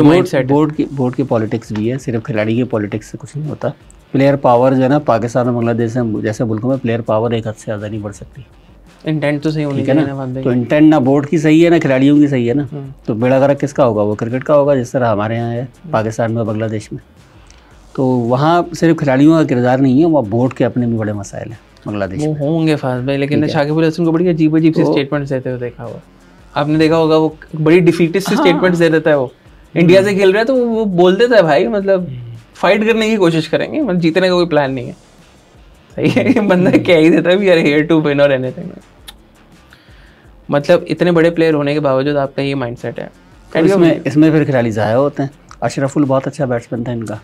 बोर्ड की पॉलिटिक्स भी है, सिर्फ खिलाड़ी की पॉलिटिक्स से कुछ नहीं होता। प्लेयर पावर जो है ना, पाकिस्तान और बांग्लादेश जैसे मुल्कों में प्लेयर पावर एक हद से ज़्यादा नहीं बढ़ सकती। इंटेंट तो सही होनी चाहिए ना, तो इंटेंट ना बोर्ड की सही है ना खिलाड़ियों की सही है ना, तो बेड़ा गर्क किसका होगा, वो क्रिकेट का होगा, जिस तरह हमारे यहाँ है पाकिस्तान में, बांग्लादेश में। तो वहाँ सिर्फ खिलाड़ियों का किरदार नहीं है, वहाँ बोर्ड के अपने भी बड़े मसाइल हैं बांग्लादेश में। होंगे फास्ट भाई, लेकिन शाकिब अल हसन को बड़ी अजीब सी स्टेटमेंट्स देते हुए देखा हुआ, आपने देखा होगा, वो बड़ी डिफीटिस्ट सी स्टेटमेंट्स दे देता है। वो इंडिया से खेल रहा है तो वो बोल देता है भाई मतलब फाइट करने की कोशिश करेंगे, मतलब जीतने का कोई प्लान नहीं है। सही है, बंदा कह ही देता है we are here to win और एनीथिंग। मतलब इतने बड़े प्लेयर होने के बावजूद आपका ये माइंडसेट है। इसमें फिर खिलाड़ी ज़ाया होते हैं। अशरफुल बहुत अच्छा बैट्समैन था इनका,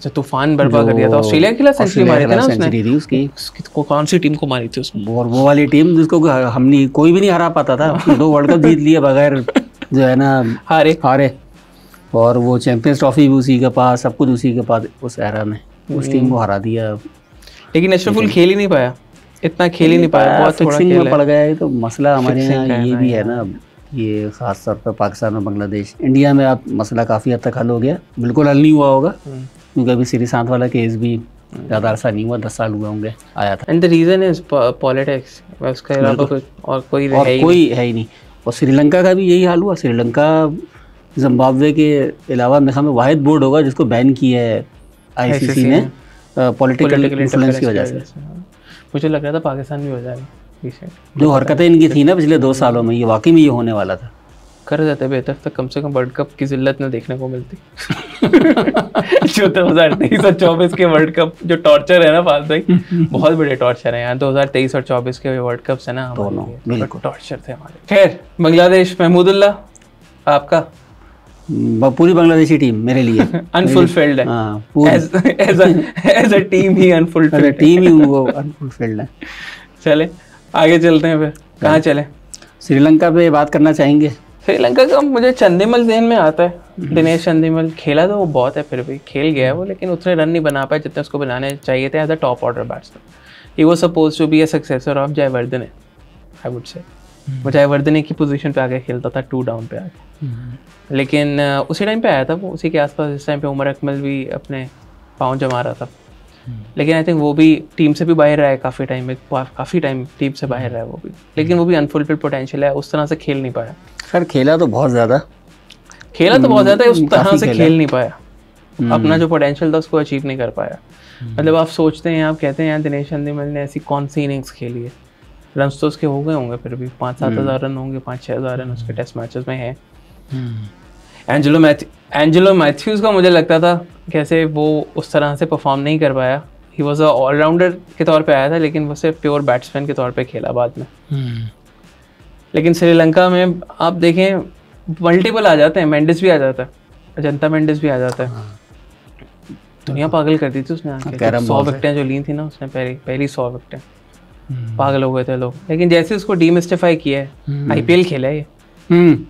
तूफान बर्पा कर दिया था। ऑस्ट्रेलिया के खिलाफ सेंचुरी मारी थी ना उसने, उसकी कौन सी टीम को मारी थी उसने? वो वाली टीम जिसको हमने कोई भी नहीं हरा पाता था। 2 वर्ल्ड कप जीत लिए बगैर जो है ना हारे, और वो चैंपियंस ट्रॉफी भी उसी के पास, सब कुछ उसी के पास उस एरा में, उस टीम को हरा दिया। लेकिन अशरफुल खेल ही नहीं पाया, इतना खेल ही नहीं पाया, बहुत थोड़ा खेल में पड़ गया है। तो मसला हमारे यहाँ ये भी है ना, ये ख़ास तौर पर पाकिस्तान और बांग्लादेश। इंडिया में आप मसला काफ़ी हद तक हल हो गया, बिल्कुल हल नहीं हुआ होगा क्योंकि अभी श्रीशांत वाला केस भी ज़्यादा अरसा नहीं हुआ, 10 साल हुए होंगे आया था। And the reason is politics, उसके अलावा कुछ और कोई है ही नहीं। और श्रीलंका का भी यही हाल हुआ। श्रीलंका जिम्बाब्वे के अलावा मेरे ख्याल में वाहिद बोर्ड होगा जिसको बैन किया है ICC ने पॉलिटिकल इन्फ्लुएंस की वजह से। मुझे लग रहा था पाकिस्तान भी हो जाएगा। जो हरकतें इनकी थी ना पिछले 2 सालों में, ये वाकई में ये होने वाला था। कर जाते बेहतर तक, कम से कम वर्ल्ड कप की जिल्लत न देखने को मिलती। जो 2023 और 24 के वर्ल्ड कप जो टॉर्चर है ना फास्ट भाई, बहुत बड़े टॉर्चर है यहाँ। 2023 और 24 के वर्ल्ड कप है ना, दोनों टॉर्चर थे हमारे। खैर, बांग्लादेश, महमूदुल्लाह आपका पूरी बांग्लादेशी टीम मेरे लिए अनफुलफिल्ड है। एज अ टीम ही अनफुलफिल्ड है। चले आगे चलते हैं, फिर कहाँ चले? श्रीलंका पे बात करना चाहेंगे। श्रीलंका का मुझे चंदीमल ज़हन में आता है। दिनेश चंदीमल खेला तो वो बहुत है, फिर भी खेल गया है वो, लेकिन उतने रन नहीं बना पाए जितने उसको बनाने चाहिए थे as a top order batsman. He was suppose to be a successor of Jayawardene, I would say. वो जयवर्धने की पोजीशन पे आके खेलता था 2 डाउन पे आके, लेकिन उसी टाइम पे आया था वो, उसी के आसपास इस टाइम पे उमर अकमल भी अपने पाँव जमा रहा था। लेकिन आई थिंक वो भी टीम से भी बाहर रहा है काफ़ी टाइम में, काफ़ी टाइम टीम से बाहर रहा है वो भी, लेकिन वो भी अनफुलफिल्ड पोटेंशियल है, उस तरह से खेल नहीं पाया। खैर खेला तो बहुत ज़्यादा है, उस तरह से खेल नहीं पाया, अपना जो पोटेंशियल था उसको अचीव नहीं कर पाया। मतलब आप सोचते हैं, आप कहते हैं यार दिनेश चंदीमल ने ऐसी कौन सी इनिंग्स खेली है, रन तो उसके हो गए होंगे फिर भी 5-7 हज़ार रन होंगे, 5-6 हज़ार रन उसके टेस्ट मैचेस में है। एंजेलो मैथ्यूज़ का मुझे लगता था कैसे वो उस तरह से परफॉर्म नहीं कर पाया, ही वॉज अ ऑलराउंडर के तौर पे आया था, लेकिन वो सिर्फ प्योर बैट्समैन के तौर पे खेला बाद में। लेकिन श्रीलंका में आप देखें मल्टीपल आ जाते हैं, मेंडिस भी आ जाता है, अजंता मेंडिस भी आ जाता है, दुनिया पागल कर दी थी उसने आके, 100 विकेटें जो ली थी ना उसने, पहली 100 विकेटें, पागल हो गए थे लोग। लेकिन जैसे उसको डीमिस्टिफाई किया है, आईपीएल खेला है ये,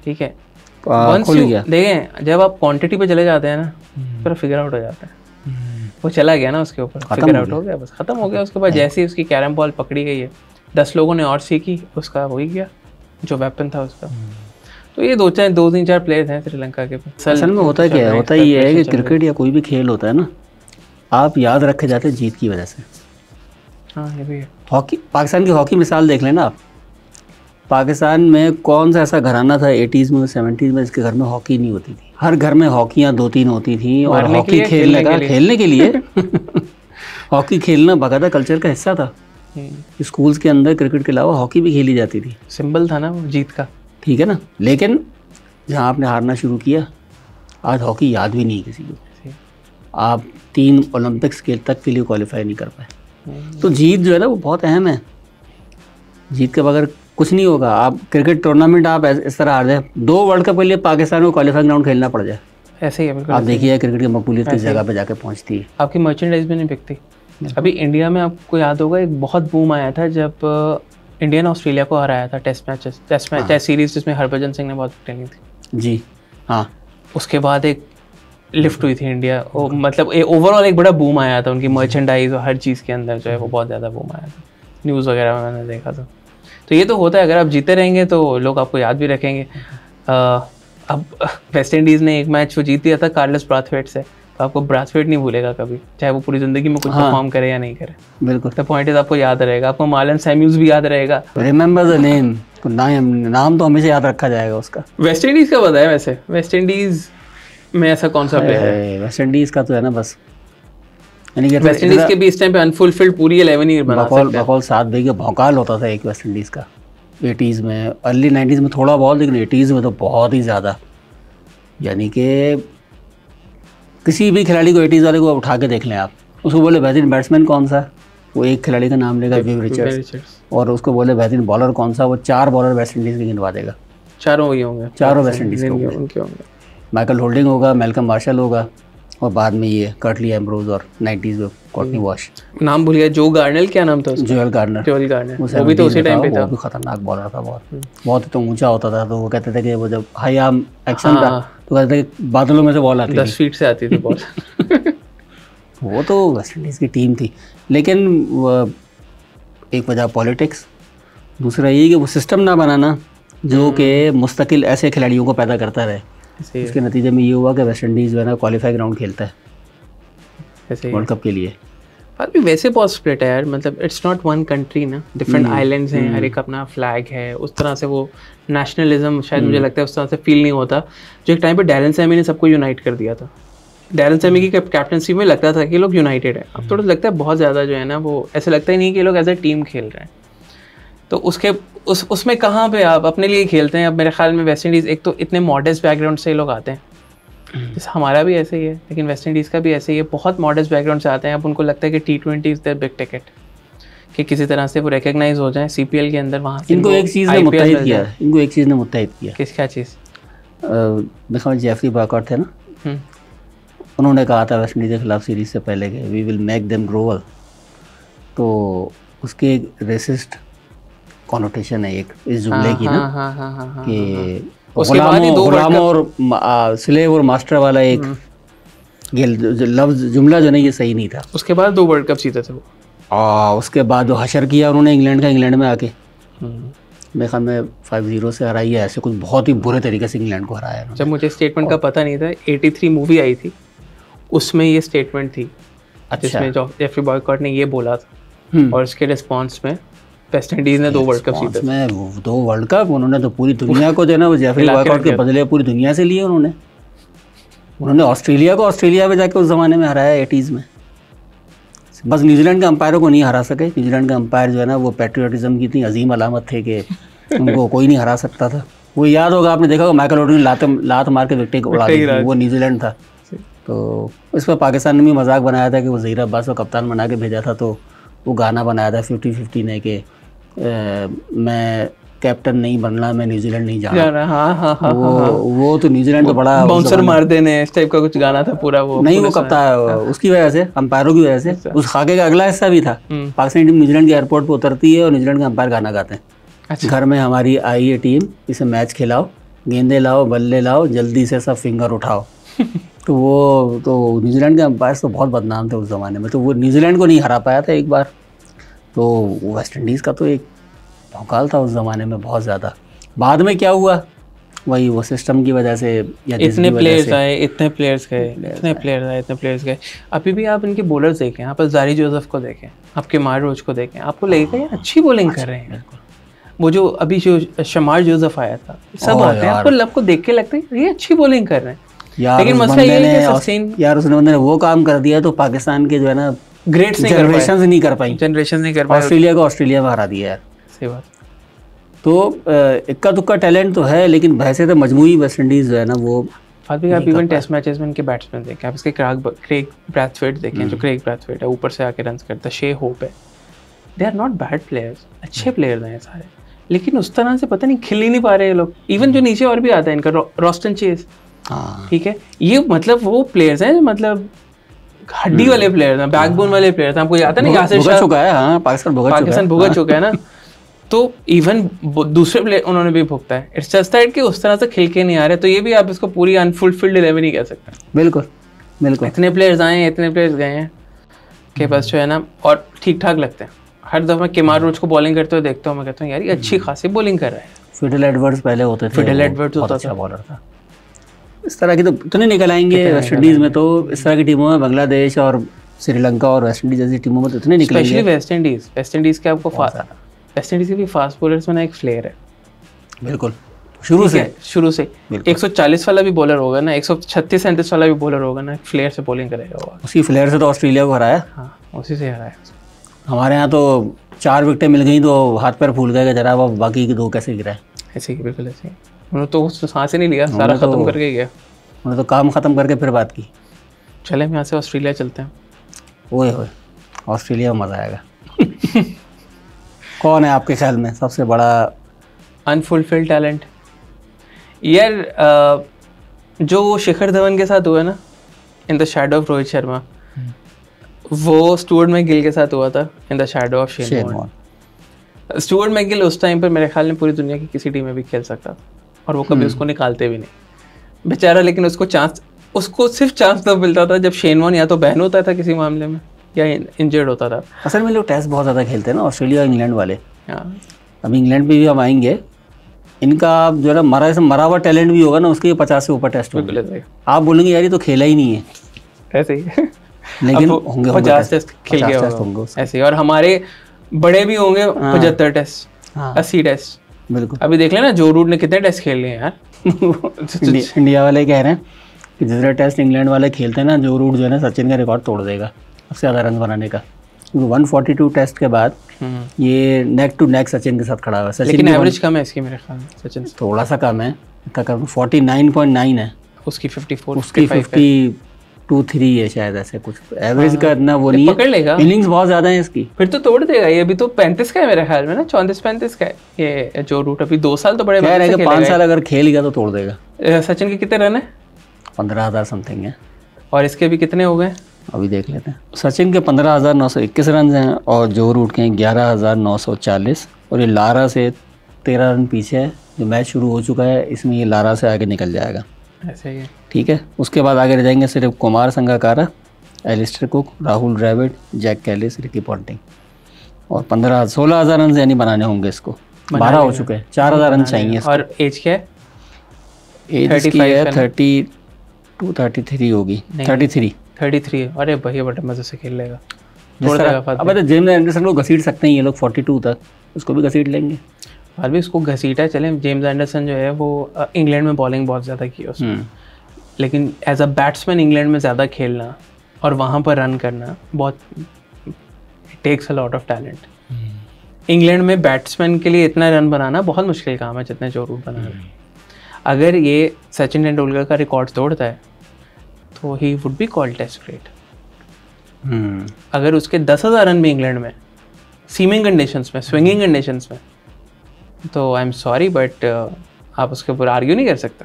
ठीक है, देखें जब आप क्वांटिटी पे चले जाते हैं ना फिर फिगर आउट हो जाता है, वो चला गया ना उसके ऊपर, फिगर आउट हो गया, बस खत्म हो गया। उसके बाद जैसे ही उसकी कैरम बॉल पकड़ी गई है, 10 लोगों ने और सीखी, उसका हो ही गया जो वेपन था उसका। तो ये 2-3-4 प्लेयर्स हैं श्रीलंका के। असल में होता क्या है, होता ये है कि क्रिकेट या कोई भी खेल होता है ना, आप याद रखे जाते हैं जीत की वजह से। हाँ ये भी है। हॉकी, पाकिस्तान की हॉकी मिसाल देख लेना आप, पाकिस्तान में कौन सा ऐसा घराना था 80s में 70s में जिसके घर में हॉकी नहीं होती थी? हर घर में हॉकियाँ 2-3 होती थी, और हॉकी खेलने के लिए हॉकी खेलना बाकायदा कल्चर का हिस्सा था। स्कूल्स के अंदर क्रिकेट के अलावा हॉकी भी खेली जाती थी, सिंबल था ना वो जीत का, ठीक है ना। लेकिन जहाँ आपने हारना शुरू किया, आज हॉकी याद भी नहीं किसी को, आप 3 ओलंपिक्स के तक के लिए क्वालिफाई नहीं कर पाए। तो जीत जो है ना वो बहुत अहम है, जीत के बगैर कुछ नहीं होगा। आप क्रिकेट टूर्नामेंट आप इस तरह हार जाए, 2 वर्ल्ड कप के लिए पाकिस्तान को क्वालिफाइंग राउंड खेलना पड़ जाए, ऐसे ही है। आप देखिए क्रिकेट की मकबूलियत किस जगह पे जाके पहुंचती है, आपकी मर्चेंडाइज भी नहीं बिकती। अभी इंडिया में आपको याद होगा एक बहुत बूम आया था जब इंडिया ने ऑस्ट्रेलिया को हराया था टेस्ट सीरीज, जिसमें हरभजन सिंह ने बहुत विकेटें ली थी जी। हाँ, उसके बाद एक लिफ्ट हुई थी इंडिया, मतलब ओवरऑल एक बड़ा बूम आया था उनकी मर्चेंडाइज और हर चीज़ के अंदर जो है वो बहुत ज़्यादा बूम आया था, न्यूज़ वगैरह में मैंने देखा था। तो ये तो होता है, अगर आप जीते रहेंगे तो लोग आपको याद भी रखेंगे। अब वेस्ट इंडीज़ ने एक मैच वो जीत दिया था कार्लोस ब्राथवेट से, तो आपको ब्राथवेट नहीं भूलेगा कभी, चाहे वो पूरी ज़िंदगी में कुछ परफॉर्म करे या नहीं करे। बिल्कुल, द पॉइंट इज आपको याद रहेगा, आपको मार्लन सैम्यूल्स भी याद रहेगा। रिमेंबर द नेम, नाम तो हमेशा याद रखा जाएगा उसका। वेस्ट इंडीज़ का बताया, वैसे वेस्ट इंडीज़ में ऐसा कौन सा प्लेयर है? वेस्ट इंडीज़ का तो है ना बस, यानी कि वेस्ट इंडीज़ के भी इस टाइम पे अनफुलफिल्ड पूरी 11 ही बना सकते हैं। बकौल 7 भाई का भौकाल होता था एक वेस्ट इंडीज़ का 80s में, अर्ली 90s में थोड़ा बहुत, लेकिन 80s में तो बहुत ही ज़्यादा। यानी कि किसी भी खिलाड़ी को 80s वाले को उठा के देख लें आप, उसको बोले बेहतरीन बैट्समैन कौन सा, वो एक खिलाड़ी का नाम लेगा विव रिचर्ड्स, और उसको बोले बेहतरीन बॉलर कौन सा, वो 4 बॉलर वेस्ट इंडीज़ के गिनवा देगा, चारों वही होंगे, चारों वेस्ट इंडीज़ के होंगे। माइकल होल्डिंग होगा, मेलकम मार्शल होगा, और बाद में ये कर्टली एम्ब्रोज, और 90s में कॉर्टनी वॉश, नाम भूल गया, जो गार्नर, क्या नाम था उसका? जोएल गार्नर, वो भी तो उसी टाइम पे था, वो भी खतरनाक बॉलर था, बहुत तो ऊंचा होता था। तो वो कहते थे कि वो जब हाई आर्म एक्शन था तो कहते थे बादलों में से बॉल आती थी, 10 फीट से आती थी बॉल। वो तो वेस्ट इंडीज़ की टीम थी। लेकिन एक वजह पॉलिटिक्स, दूसरा ये कि वो सिस्टम ना बनाना जो कि मुस्तकिल ऐसे खिलाड़ियों को पैदा करता रहे। इसके नतीजे में ये हुआ कि वेस्ट इंडीज़ जो है ना क्वालिफाई ग्राउंड खेलता है वर्ल्ड कप के लिए। पर भी वैसे बहुत स्प्लिट है यार, मतलब इट्स नॉट वन कंट्री ना, डिफरेंट आइलैंड्स हैं, हर एक अपना फ्लैग है, उस तरह से वो नेशनलिज्म शायद मुझे लगता है उस तरह से फील नहीं होता जो एक टाइम पे डैरेन सैमी ने सबको यूनाइट कर दिया था। डैरेन सैमी की कैप्टनसी में लगता था कि लोग यूनाइटेड है, अब थोड़ा लगता है बहुत ज़्यादा जो है ना वो ऐसा लगता ही नहीं कि लोग एज ए टीम खेल रहे हैं। तो उसमें कहाँ पे आप अपने लिए खेलते हैं? अब मेरे ख्याल में वेस्ट इंडीज़ एक तो इतने मॉडेस्ट बैकग्राउंड से लोग आते हैं, जैसे हमारा भी ऐसे ही है, लेकिन वेस्ट इंडीज़ का भी ऐसे ही है, बहुत मॉडेस्ट बैकग्राउंड से आते हैं। अब उनको लगता है कि T20 is there big ticket, कि किसी तरह से वो रिकग्नाइज हो जाए CPL के अंदर, वहाँ से इनको एक चीज़ ने मुत्तहिद किया, इनको एक चीज़ ने मुत्तहिद किया। किस क्या चीज़? मेरे ख्याल जेफरी बाकॉट थे ना, उन्होंने कहा था वेस्ट इंडीज़ के खिलाफ सीरीज से पहले कि वी विल मेक देम ग्रोअल, तो उसके एक रेसिस्ट कॉनोटेशन है एक इस जुमले की ना, कि गुलाम और स्लेव और मास्टर वाला एक लफ्ज जुमला जो नहीं, ये सही नहीं था। उसके बाद 2 वर्ल्ड कप जीते थे वो, उसके बाद जो हशर किया उन्होंने इंग्लैंड का, इंग्लैंड में आके मेरे ख्याल में 5-0 से हराई है, ऐसे कुछ बहुत ही बुरे तरीके से इंग्लैंड को हराया है। जब मुझे स्टेटमेंट का पता नहीं था, 83 मूवी आई थी, उसमें ये स्टेटमेंट थी। अच्छा। जिसमें जेफरी बॉयकॉट ने ये बोला था, और उसके रिस्पॉन्स में वेस्ट इंडीज ने 2 वर्ल्ड कप जीते। में 2 वर्ल्ड कप उन्होंने तो पूरी दुनिया को जो है ना, वो जेफरी बॉयकॉट के बदले पूरी दुनिया से लिए उन्होंने ऑस्ट्रेलिया को ऑस्ट्रेलिया में जाके उस ज़माने में हराया 80s में। बस न्यूजीलैंड के अंपायरों को नहीं हरा सके। न्यूजीलैंड के अंपायर जो है ना, वो पैट्रियटिज्म की इतनी अजीम अलामत थे कि उनको कोई नहीं हरा सकता था। वो याद होगा, आपने देखा होगा माइकल ओडन ने लात मार के विकेट को उड़ा दी, वो न्यूजीलैंड था। तो इस पर पाकिस्तान ने भी मजाक बनाया था कि वो ज़हीर अब्बास को कप्तान बना के भेजा था, तो वो गाना बनाया था 50-50 ने कि मैं कैप्टन नहीं बनना, मैं न्यूजीलैंड नहीं जाना। हाँ। वो तो न्यूजीलैंड तो बड़ा बाउंसर मार देने इस टाइप का कुछ गाना था पूरा। वो नहीं, वो कप्तान उसकी वजह से, अंपायरों की वजह से। उस खाके का अगला हिस्सा भी था, पाकिस्तान टीम न्यूजीलैंड के एयरपोर्ट पर उतरती है और न्यूजीलैंड के अंपायर गाना गाते हैं। अच्छा। घर में हमारी आई है टीम, इसे मैच खिलाओ, गेंदे लाओ, बल्ले लाओ, जल्दी से सब फिंगर उठाओ। तो वो तो न्यूजीलैंड के अंपायर तो बहुत बदनाम थे उस ज़माने में, तो वो न्यूजीलैंड को नहीं हरा पाया था एक बार। तो वेस्ट इंडीज़ का तो एक भौकाल था उस ज़माने में बहुत ज़्यादा। बाद में क्या हुआ, वही वो सिस्टम की वजह से, या इतने प्लेयर्स आए, इतने प्लेयर्स गए। अभी भी आप इनके बॉलर्स देखें, आप जारी जोसेफ को देखें, आपके मार रोज को देखें, आपको लगेगा यार अच्छी बॉलिंग कर रहे हैं। वो जो अभी जो शमार जोसेफ आया था, सब आते हैं, आपको देख के लगता है ये अच्छी बॉलिंग कर रहे हैं। लेकिन मसला ये है कि सस्टेन, यार उसने बंदे ने वो काम कर दिया तो पाकिस्तान के जो है ना ग्रेट्स नहीं कर पाई। ऑस्ट्रेलिया को ऑस्ट्रेलिया में हरा दिया यार। सही बात। तो इक्का दुक्का टैलेंट तो है, लेकिन वैसे तो मजमूई वेस्ट इंडीज़ जो है ना, वो आप इवन टेस्ट मैचेस में इनके बैट्समैन देखें, आप इसके क्रेग ब्रैथवेट देखें, जो क्रेग ब्रैथवेट है ऊपर से आके रन करता है, शे होप है, they are not bad players, अच्छे प्लेयर्स हैं सारे, लेकिन उस तरह से पता नहीं खिल ही नहीं पा रहे ये लोग। इवन जो नीचे और भी आता है इनका रॉस्टन चेस, ठीक है, ये मतलब वो प्लेयर्स हैं, मतलब हड्डी वाले प्लेयर्स हैं, बैकबोन वाले प्लेयर्स हैं। आपको याद है ना, यासिर शाह चुका है, हाँ, पाकिस्तान भुगत चुका है ना। तो इवन दूसरे प्लेयर उन्होंने भी भुगता है। इट्स जस्ट दैट कि उस तरह से खिल के नहीं आ रहे, तो ये भी आप इसको पूरी अनफुलफिल्ड 11 ही कह सकते हैं। बिल्कुल। इतने प्लेयर्स आए हैं, इतने प्लेयर्स गए हैं कि बस जो है ना, और ठीक ठाक लगते हैं। हर दफा केमार रोच को बॉलिंग करते हुए देखता हूँ, मैं कहता हूँ यार ये अच्छी खासी बॉलिंग कर रहा है। फिडेल एडवर्ड्स पहले होते थे, फिडेल एडवर्ड्स होता था, बॉलर था। इस तरह की तो नहीं निकल आएंगे वेस्ट इंडीज़ में, तो इस तरह की टीमों में बांग्लादेश और श्रीलंका और वेस्ट इंडीज जैसी टीमों में तो इतने निकलेंगे। स्पेशली वेस्ट इंडीज के आपको वेस्ट इंडीज के भी फास्ट बॉलर्स में एक फ्लेयर है। बिल्कुल, शुरू से 140 वाला भी बॉलर होगा ना, 136-37 वाला भी बॉलर होगा ना, फ्लेयर से बॉलिंग करेगा वो। उसी फ्लेयर से तो ऑस्ट्रेलिया को हराया। हाँ, उसी से हराया। हमारे यहाँ तो 4 विकेटें मिल गई तो हाथ पैर फूल गए, जरा वो बाकी के 2 कैसे गिराए। ऐसे ही, बिल्कुल ऐसे ही। उन्होंने तो सांस ही नहीं लिया, सारा खत्म करके गया। उन्होंने तो काम खत्म करके फिर बात की। चले हम यहाँ से ऑस्ट्रेलिया चलते हैं। ओए होए, ऑस्ट्रेलिया में मज़ा आएगा। कौन है आपके ख्याल में सबसे बड़ा अनफुलफिल्ड टैलेंट? यार जो शिखर धवन के साथ हुआ ना, in the shadow of Rohit Sharma, वो स्टुअर्ट मैकगिल के साथ हुआ था in the shadow of Shane Warne. Stuart MacGill उस टाइम पर मेरे ख्याल में पूरी दुनिया की किसी टीम में भी खेल सकता था, और वो कभी उसको निकालते भी नहीं बेचारा। लेकिन उसको सिर्फ चांस तब मिलता था जब शेन वॉर्न या तो बैन होता था किसी मामले में या इंजर्ड होता था। असल में लोग टेस्ट बहुत ज़्यादा खेलते हैं ना, ऑस्ट्रेलिया और इंग्लैंड वाले। अब इंग्लैंड पे भी हम आएंगे, इनका जो है ना मरा हुआ टैलेंट भी होगा ना, उसके 50 से ऊपर टेस्ट होंगे। आप बोलेंगे यार ये तो खेला ही नहीं है, ऐसे ही लेकिन होंगे 50 टेस्ट खेल गया होगा ऐसे ही। और हमारे बड़े भी होंगे 75 टेस्ट, 80 टेस्ट। बिल्कुल। अभी देख लेना जो रूट ने कितने टेस्ट खेल लिए यार। इंडिया वाले कह रहे हैं कि जितने टेस्ट इंग्लैंड वाले खेलते हैं ना, जो रूट जो है ना सचिन का रिकॉर्ड तोड़ देगा सबसे ज़्यादा रन बनाने का। 142 टेस्ट के बाद ये नेक टू नेक सचिन के साथ खड़ा हुआ है। सचिन लेकिन एवरेज कम है इसकी मेरे ख्याल में, सचिन से थोड़ा सा कम है। इसका कम 49.9 है, उसकी 54, उसकी 52-3 है शायद, ऐसे कुछ एवरेज का इतना वो नहीं है। पकड़ लेगा, इनिंग्स बहुत ज़्यादा है इसकी, फिर तो तोड़ देगा ये। अभी तो 35 का है मेरे ख्याल में ना, 34-35 का है ये जो रूट। अभी 2 साल तो बड़े 5 साल अगर खेल गया तो तोड़ देगा। सचिन के कितने रन है? 15,000 समथिंग है। और इसके भी कितने हो गए अभी देख लेते हैं। सचिन के 15,921 रन हैं और जो रूट के 11,940, और ये लारा से 13 रन पीछे है। जो मैच शुरू हो चुका है इसमें ये लारा से आगे निकल जाएगा, ऐसे ही। ठीक है, उसके बाद आगे रह जाएंगे सिर्फ Kumar Sangakkara, Alastair Cook, Rahul Dravid, Jacques Kallis, Ricky Ponting. और 16,000 रन यानी बनाने होंगे इसको। 12 हो चुके हैं, 4000 रन चाहिए इसको। और एज क्या है? एज इसकी है 32 33 होगी, 33। अरे भैया बड़े मजे से खेल लेगा। अब तो जेम्स एंडरसन को घसीट सकते हैं ये लोग 42 तक, उसको भी घसीट लेंगे। और भी उसको घसीटा चले। जेम्स एंडरसन जो है वो इंग्लैंड में बॉलिंग बहुत ज़्यादा की उसने, लेकिन एज अ बैट्समैन इंग्लैंड में ज़्यादा खेलना और वहाँ पर रन करना बहुत takes a lot of talent. England में बैट्समैन के लिए इतना रन बनाना बहुत मुश्किल काम है जितने जो रूट बना रहे। अगर ये सचिन तेंदुलकर का रिकॉर्ड तोड़ता है तो he would be called test great. अगर उसके 10,000 रन भी इंग्लैंड में सीमिंग कंडीशंस में, स्विंगिंग कंडीशंस में, तो आई एम सॉरी बट आप उसके ऊपर आर्ग्यू नहीं कर सकते।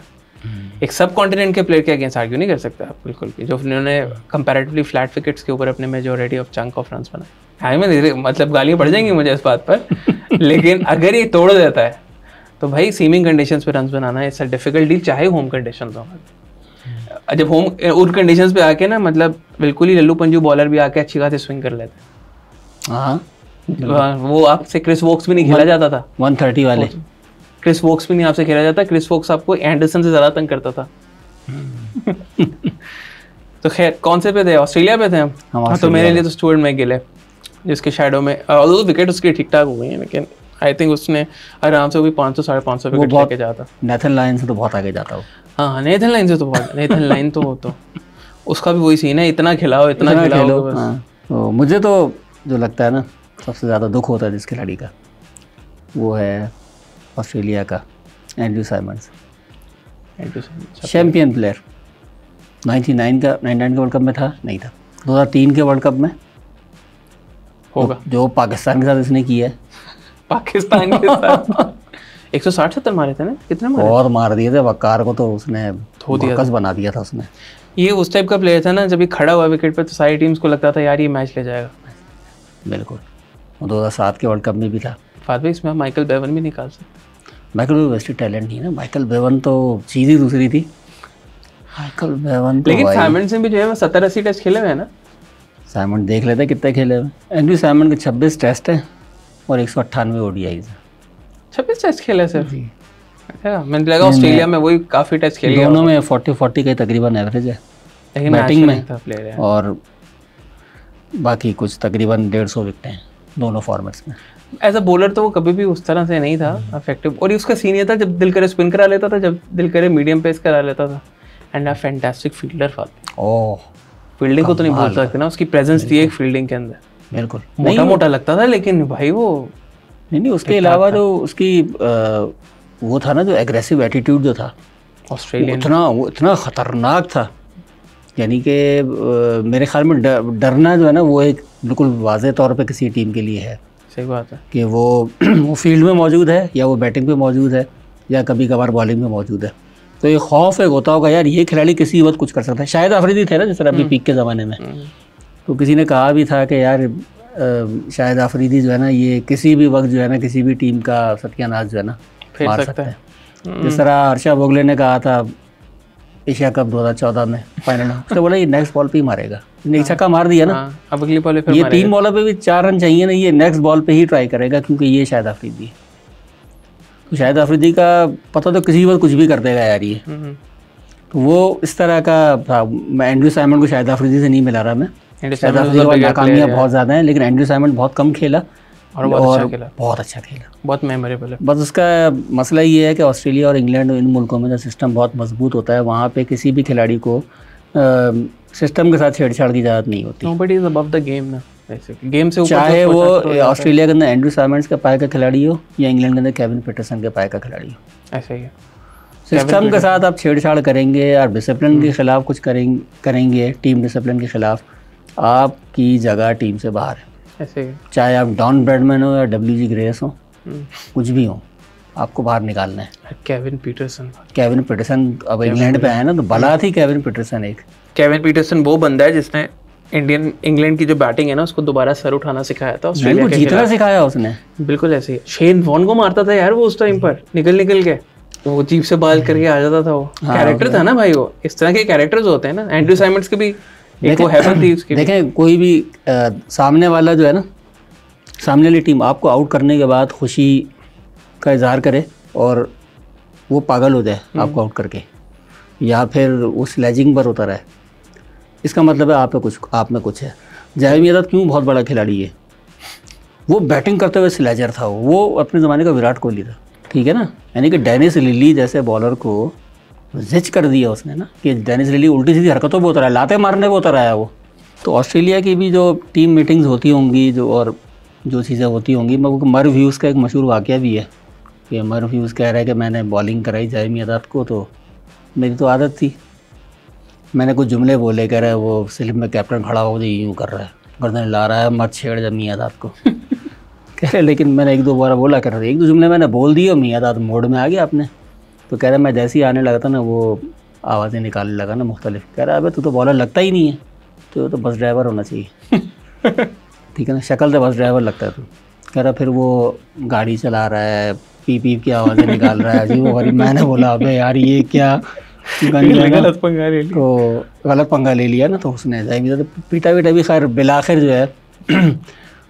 एक सब कॉन्टिनेंट के प्लेयर के अगेंस्ट आर्ग्यू नहीं कर सकते आप बिल्कुल भी, जो उन्होंने कंपैरेटिवली फ्लैट विकेट्स के ऊपर अपने majority of chunk of runs बनाए। हाँ मैं मतलब गालियाँ पड़ जाएंगी मुझे इस बात पर लेकिन अगर ये तोड़ देता है तो भाई सीमिंग कंडीशंस पे runs banana it's a difficult deal, चाहे होम कंडीशंस हो। जब होम उन कंडीशंस पे आके ना मतलब बिल्कुल ही लल्लू पंजू बॉलर भी आके अच्छी खासी स्विंग कर लेते हैं। वो आपसे क्रिस वोक्स भी नहीं खेला जाता था 130 वाले, क्रिस वोक्स भी नहीं आपसे खेला जाता। क्रिस वोक्स आपको एंडरसन से ज़्यादा तंग करता था। तो खैर कौन से पे थे? ऑस्ट्रेलिया पे थे हम। हाँ, तो मेरे लिए तो स्टुअर्ट मैकगिल है जिसके शैडो में विकेट उसकी ठीक ठाक हो गई हैं, लेकिन आई थिंक उसने आराम से भी 500 550 विकेट लेके जाता। नेथन लायन से तो बहुत आगे जाता हो। हाँ नेथन लाइन से तो बहुत, नेथन लाइन तो उसका भी वही सीन है, इतना खिलाओ इतना खिलाओ बस। हाँ, तो मुझे तो जो लगता है ना सबसे ज़्यादा दुख होता है जिस खिलाड़ी का, वो है ऑस्ट्रेलिया का एंड्रू साइमंड्स। चैम्पियन प्लेयर 99 का वर्ल्ड कप में था, नहीं था 2003 के वर्ल्ड कप में होगा, जो पाकिस्तान के साथ इसने किया है। पाकिस्तान के साथ 160-70 मारे थे ना, कितने मारे? और मार दिए थे वकार को, तो उसने फोकस बना दिया था उसने। ये उस टाइप का प्लेयर था ना, जब ये खड़ा हुआ विकेट पे तो सारी टीम्स को लगता था यार ये मैच ले जाएगा। बिल्कुल, 2007 के वर्ल्ड कप में भी था। फादर इसमें माइकल बेवन भी निकाल सकते। माइकल बेवन वैसे टैलेंट नहीं है ना, माइकल बेवन तो चीज़ ही दूसरी थी। माइकल बेवन तो लेकिन साइमंड से भी जो है वो 70-80 टेस्ट खेले हुए हैं ना। साइमंड देख लेते कितने खेले हुए। एंड्रू साइमंड के 26 टेस्ट है और 198 ओडीआईज है। 26 टेस्ट खेले सर जी। अच्छा, मैंने लगा ऑस्ट्रेलिया में वही काफ़ी टेस्ट खेले। दोनों में 40 का तकरीबन एवरेज है, लेकिन बैटिंग में प्लेयर है, और बाकी कुछ तकरीबन 150 विकेट हैं दोनों फॉर्मेट्स में। एज अ बॉलर तो वो कभी भी उस तरह से नहीं था इफेक्टिव, और उसका सीन ये था जब दिल करे स्पिन करा लेता था, जब दिल करे मीडियम पेस करा लेता था। And a fantastic fielder father. Oh, fielding को तो नहीं बोल सकते ना, उसकी प्रेजेंस थी एक फील्डिंग के अंदर। बिल्कुल मोटा लगता था लेकिन भाई वो नहीं, उसके अलावा जो उसकी वो था ना, जो एग्रेसिव एटीट्यूड जो था ऑस्ट्रेलियन, वो इतना ख़तरनाक था। यानी कि मेरे ख्याल में डरना जो है ना वो एक बिल्कुल वाज़ेह तौर पे किसी टीम के लिए है। सही बात है कि वो फील्ड में मौजूद है या वो बैटिंग पे मौजूद है या कभी कभार बॉलिंग में मौजूद है। तो ये खौफ एक होता होगा यार, ये खिलाड़ी किसी वक्त कुछ कर सकता है। शायद अफरीदी थे ना जिस तरह अभी पीक के ज़माने में, तो किसी ने कहा भी था कि यार शायद अफरीदी जो है ना ये किसी भी वक्त जो है ना किसी भी टीम का सत्यानाश जो है ना मार सकता है। जिस तरह हर्षा भोगले ने कहा था एशिया कप 2014 में फाइनल में, उसने बोला ये नेक्स्ट बॉल पे ही मारेगा। एक छक्का मार दिया ना, अब अगली बॉल पे ये 3 बॉलों पे भी 4 रन चाहिए ना, ये नेक्स्ट बॉल पे ही ट्राई करेगा क्योंकि ये शायद अफरीदी है। तो शायद अफरीदी का पता तो किसी वक्त कुछ भी कर देगा यार ये। तो वो इस तरह का था। मैं एंड्रू साइमंड को शायद अफरीदी से नहीं मिला रहा मैं, शायद अफरीदी की नाकामियाँ बहुत ज़्यादा हैं, लेकिन एंड्रू साइमंड बहुत कम खेला और बहुत अच्छा खेला, बहुत मेमोरेबल है। बस उसका मसला ये है कि ऑस्ट्रेलिया और इंग्लैंड इन मुल्कों में जो सिस्टम बहुत मजबूत होता है, वहाँ पे किसी भी खिलाड़ी को सिस्टम के साथ छेड़छाड़ की इजाज़त नहीं होती। Nobody is above the game ना, बेसिकली गेम से ऊपर, चाहे वो ऑस्ट्रेलिया के अंदर एंड्रू साइमंड्स के पाए का खिलाड़ी हो या इंग्लैंड के अंदर केविन पीटरसन के पाए का खिलाड़ी हो। ऐसा ही है, सिस्टम के साथ आप छेड़छाड़ करेंगे और डिसिप्लिन के खिलाफ कुछ करेंगे टीम डिसिप्लिन के खिलाफ, आपकी जगह टीम से बाहर है। ऐसे ही, चाहे आप डॉन ब्रैडमैन हो या WG ग्रेस हो, कुछ भी हो, आपको बाहर निकालना है। केविन पीटरसन अब इंग्लैंड पे आया ना, तो भला थी केविन पीटरसन। केविन पीटरसन वो बंदा है जिसने इंग्लैंड की जो बैटिंग है ना उसको दोबारा सर उठाना सिखाया था, ऑस्ट्रेलिया के जीतना सिखाया उसने। बिल्कुल ऐसे ही शेन वॉर्न को मारता था यार वो उस टाइम पर, निकल के वो जीप से बाल करके आ जाता था। वो कैरेक्टर था ना भाई, वो इस तरह के कैरेक्टर्स होते हैं ना। एंड्रू साइमंड्स के भी एक वो हैवन थी उसकी। देखें कोई भी सामने वाला जो है ना, सामने वाली टीम आपको आउट करने के बाद खुशी का इजहार करे और वो पागल हो जाए आपको आउट करके, या फिर वो स्लेजिंग पर उतर है, इसका मतलब है आप में कुछ है। जावेद मियांदाद क्यों बहुत बड़ा खिलाड़ी है? वो बैटिंग करते हुए स्लेजर था, वो अपने ज़माने का विराट कोहली था, ठीक है ना। यानी कि डेनिस लिली जैसे बॉलर को जिच कर दिया उसने ना, कि डेनिस लिली उल्टी सीधी हरकतों पर उतर आया, लाते मारने पर उतर आया वो। तो ऑस्ट्रेलिया की भी जो टीम मीटिंग्स होती होंगी और जो चीज़ें होती होंगी, मर्व ह्यूज़ का एक मशहूर वाक़या भी है कि मर्व ह्यूज़ कह रहा है कि मैंने बॉलिंग कराई जावेद मियांदाद को, तो मेरी तो आदत थी, मैंने कुछ जुमले बोले, कह रहा है वो स्लिप में कैप्टन खड़ा हो गया यूँ कर रहा है, गर्दन ला रहा है, मत छेड़ जब मियांदाद को कह रहे लेकिन मैंने एक दो बार बोला, कर रहे एक दो जुमले मैंने बोल दिए, मियांदाद मोड में आ गया आपने। तो कह रहा मैं जैसे ही आने लगा था ना वो आवाज़ें निकालने लगा ना मुख्तलिफ, कह रहा अबे तू तो बॉलर लगता ही नहीं है, तो बस ड्राइवर होना चाहिए ठीक है ना, शक्ल तो बस ड्राइवर लगता है तू। कह रहा फिर वो गाड़ी चला रहा है, पीप पीप की आवाज़ें निकाल रहा है अजीब वगैरह। मैंने बोला अबे यार ये क्या गलत पंगा ले लिया, तो गलत पंगा ले लिया ना। तो उसने तो पीटा वीटा भी, खैर बिलाखिर जो है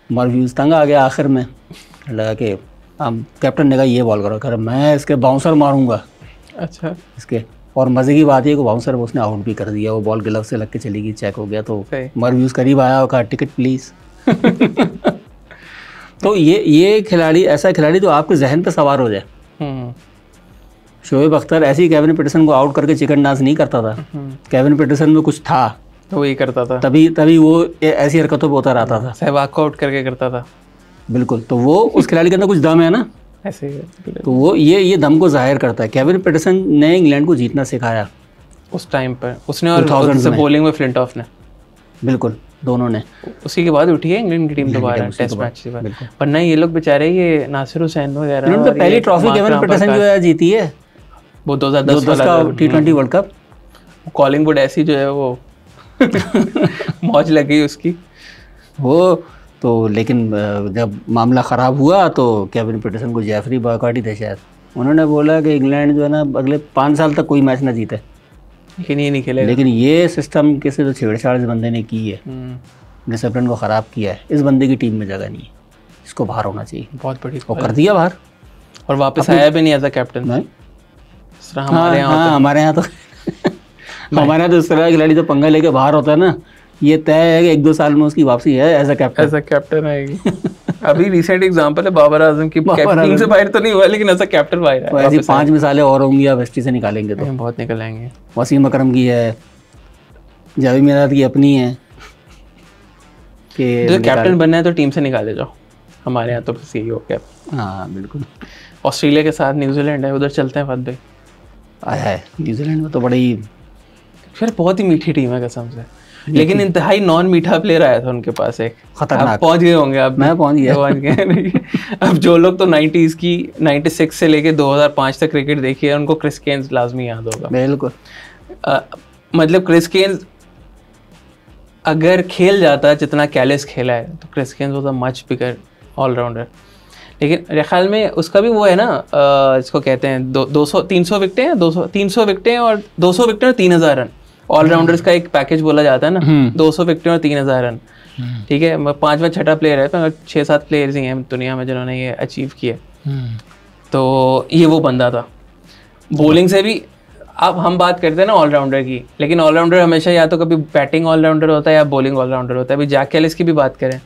मर्व ह्यूज़ तंग आ गया आखिर में, लगा कि हम कैप्टन ने कहा ये बॉल करो, कर मैं इसके बाउंसर मारूंगा। अच्छा इसके, और मज़े की बात है कि बाउंसर उसने आउट भी कर दिया, वो बॉल ग्लव से लग के चली गई, चेक हो गया। तो मर्व ह्यूज़ करीब आया और कहा टिकट प्लीज़ तो ये खिलाड़ी, ऐसा खिलाड़ी जो आपके जहन पे सवार हो जाए। शोएब अख्तर ऐसे ही केविन पीटरसन को आउट करके चिकन डांस नहीं करता था, केविन पीटरसन में कुछ था तो वही करता था, तभी वो ऐसी हरकतों पे उतर आता था, सहवाग को आउट करके करता था। बिल्कुल, तो वो उस खिलाड़ी के अंदर कुछ दम है ना ऐसे, तो वो ये दम को जाहिर करता है। केविन पीटरसन ने इंग्लैंड को जीतना सिखाया उस टाइम पर, उसने और बॉलिंग में फ्लिंटॉफ ने, बिल्कुल दोनों ने। उसी के बाद उठी है इंग्लैंड की टीम दोबारा टेस्ट मैच के बाद, वरना ये लोग बेचारे ये नासिर हुसैन वगैरह, इन्होंने तो पहली ट्रॉफी केविन पीटरसन जो है जीती है, वो 2010 का T20 वर्ल्ड कप। कॉलिंगवुड ऐसी जो है वो मौज लग गई उसकी वो तो। लेकिन जब मामला ख़राब हुआ तो केविन पीटरसन को जेफरी बॉयकॉट ही थे शायद, उन्होंने बोला कि इंग्लैंड जो है ना अगले 5 साल तक कोई मैच ना जीते, लेकिन ये नहीं खेलेगा। लेकिन ये सिस्टम के से जो छेड़छाड़ इस बंदे ने की है, डिसिप्लिन को ख़राब किया है, इस बंदे की टीम में जगह नहीं है, इसको बाहर होना चाहिए। बहुत बड़ी, और कर दिया बाहर, और वापस आया भी नहीं एज अ कैप्टन। हमारे यहाँ तो हमारे यहाँ तो इस तरह खिलाड़ी तो पंगा लेके बाहर होता है ना, ये तय है कि 1-2 साल में उसकी वापसी है एज अ कैप्टन आएगी अभी रिसेंट एग्जांपल है बाबर आजम की, टीम से बाहर तो नहीं हुआ लेकिन एज अ कैप्टन बाहर है। ऐसी 5 मिसालें और होंगी, आप हिस्ट्री से निकालेंगे तो बहुत निकल आएंगे। वसीम अकरम की है, जावेद मियांदाद की अपनी है कि जो कैप्टन बनना है तो टीम से निकाले जाओ, हमारे यहाँ तो बस यही हो गया। हाँ बिल्कुल। ऑस्ट्रेलिया के साथ न्यूजीलैंड है, उधर चलते हैं फत भाई। आया है न्यूजीलैंड में तो बड़ी, फिर बहुत ही मीठी टीम है कसम से, लेकिन इंतहाई नॉन मीठा प्लेयर आया था उनके पास एक, खतरनाक। पहुंच गए होंगे आप, मैं पहुंच गया अब जो लोग तो 90s की 96 से लेके 2005 तक क्रिकेट देखी है उनको क्रिस केन्स लाजमी याद होगा। बिल्कुल, मतलब क्रिस केन्स अगर खेल जाता जितना कैलिस खेला है तो Chris Cairns was a much bigger allrounder. लेकिन मेरे ख्याल में उसका भी वो है ना, इसको कहते हैं 300 विकेटें हैं, 300 विकेटें और 200 विकेटें और 3000 रन, ऑलराउंडर्स का एक पैकेज बोला जाता है ना, 200 विकेटें और 3000 रन। ठीक है, 5वां 6ठा प्लेयर है, तो 6-7 प्लेयर्स ही हैं दुनिया में जिन्होंने ये अचीव किया। तो ये वो बंदा था। बॉलिंग से भी अब हम बात करते हैं ना ऑलराउंडर की, लेकिन ऑलराउंडर हमेशा या तो कभी बैटिंग ऑलराउंडर होता है या बॉलिंग ऑलराउंडर होता है। अभी जैक कैलिस की भी बात करें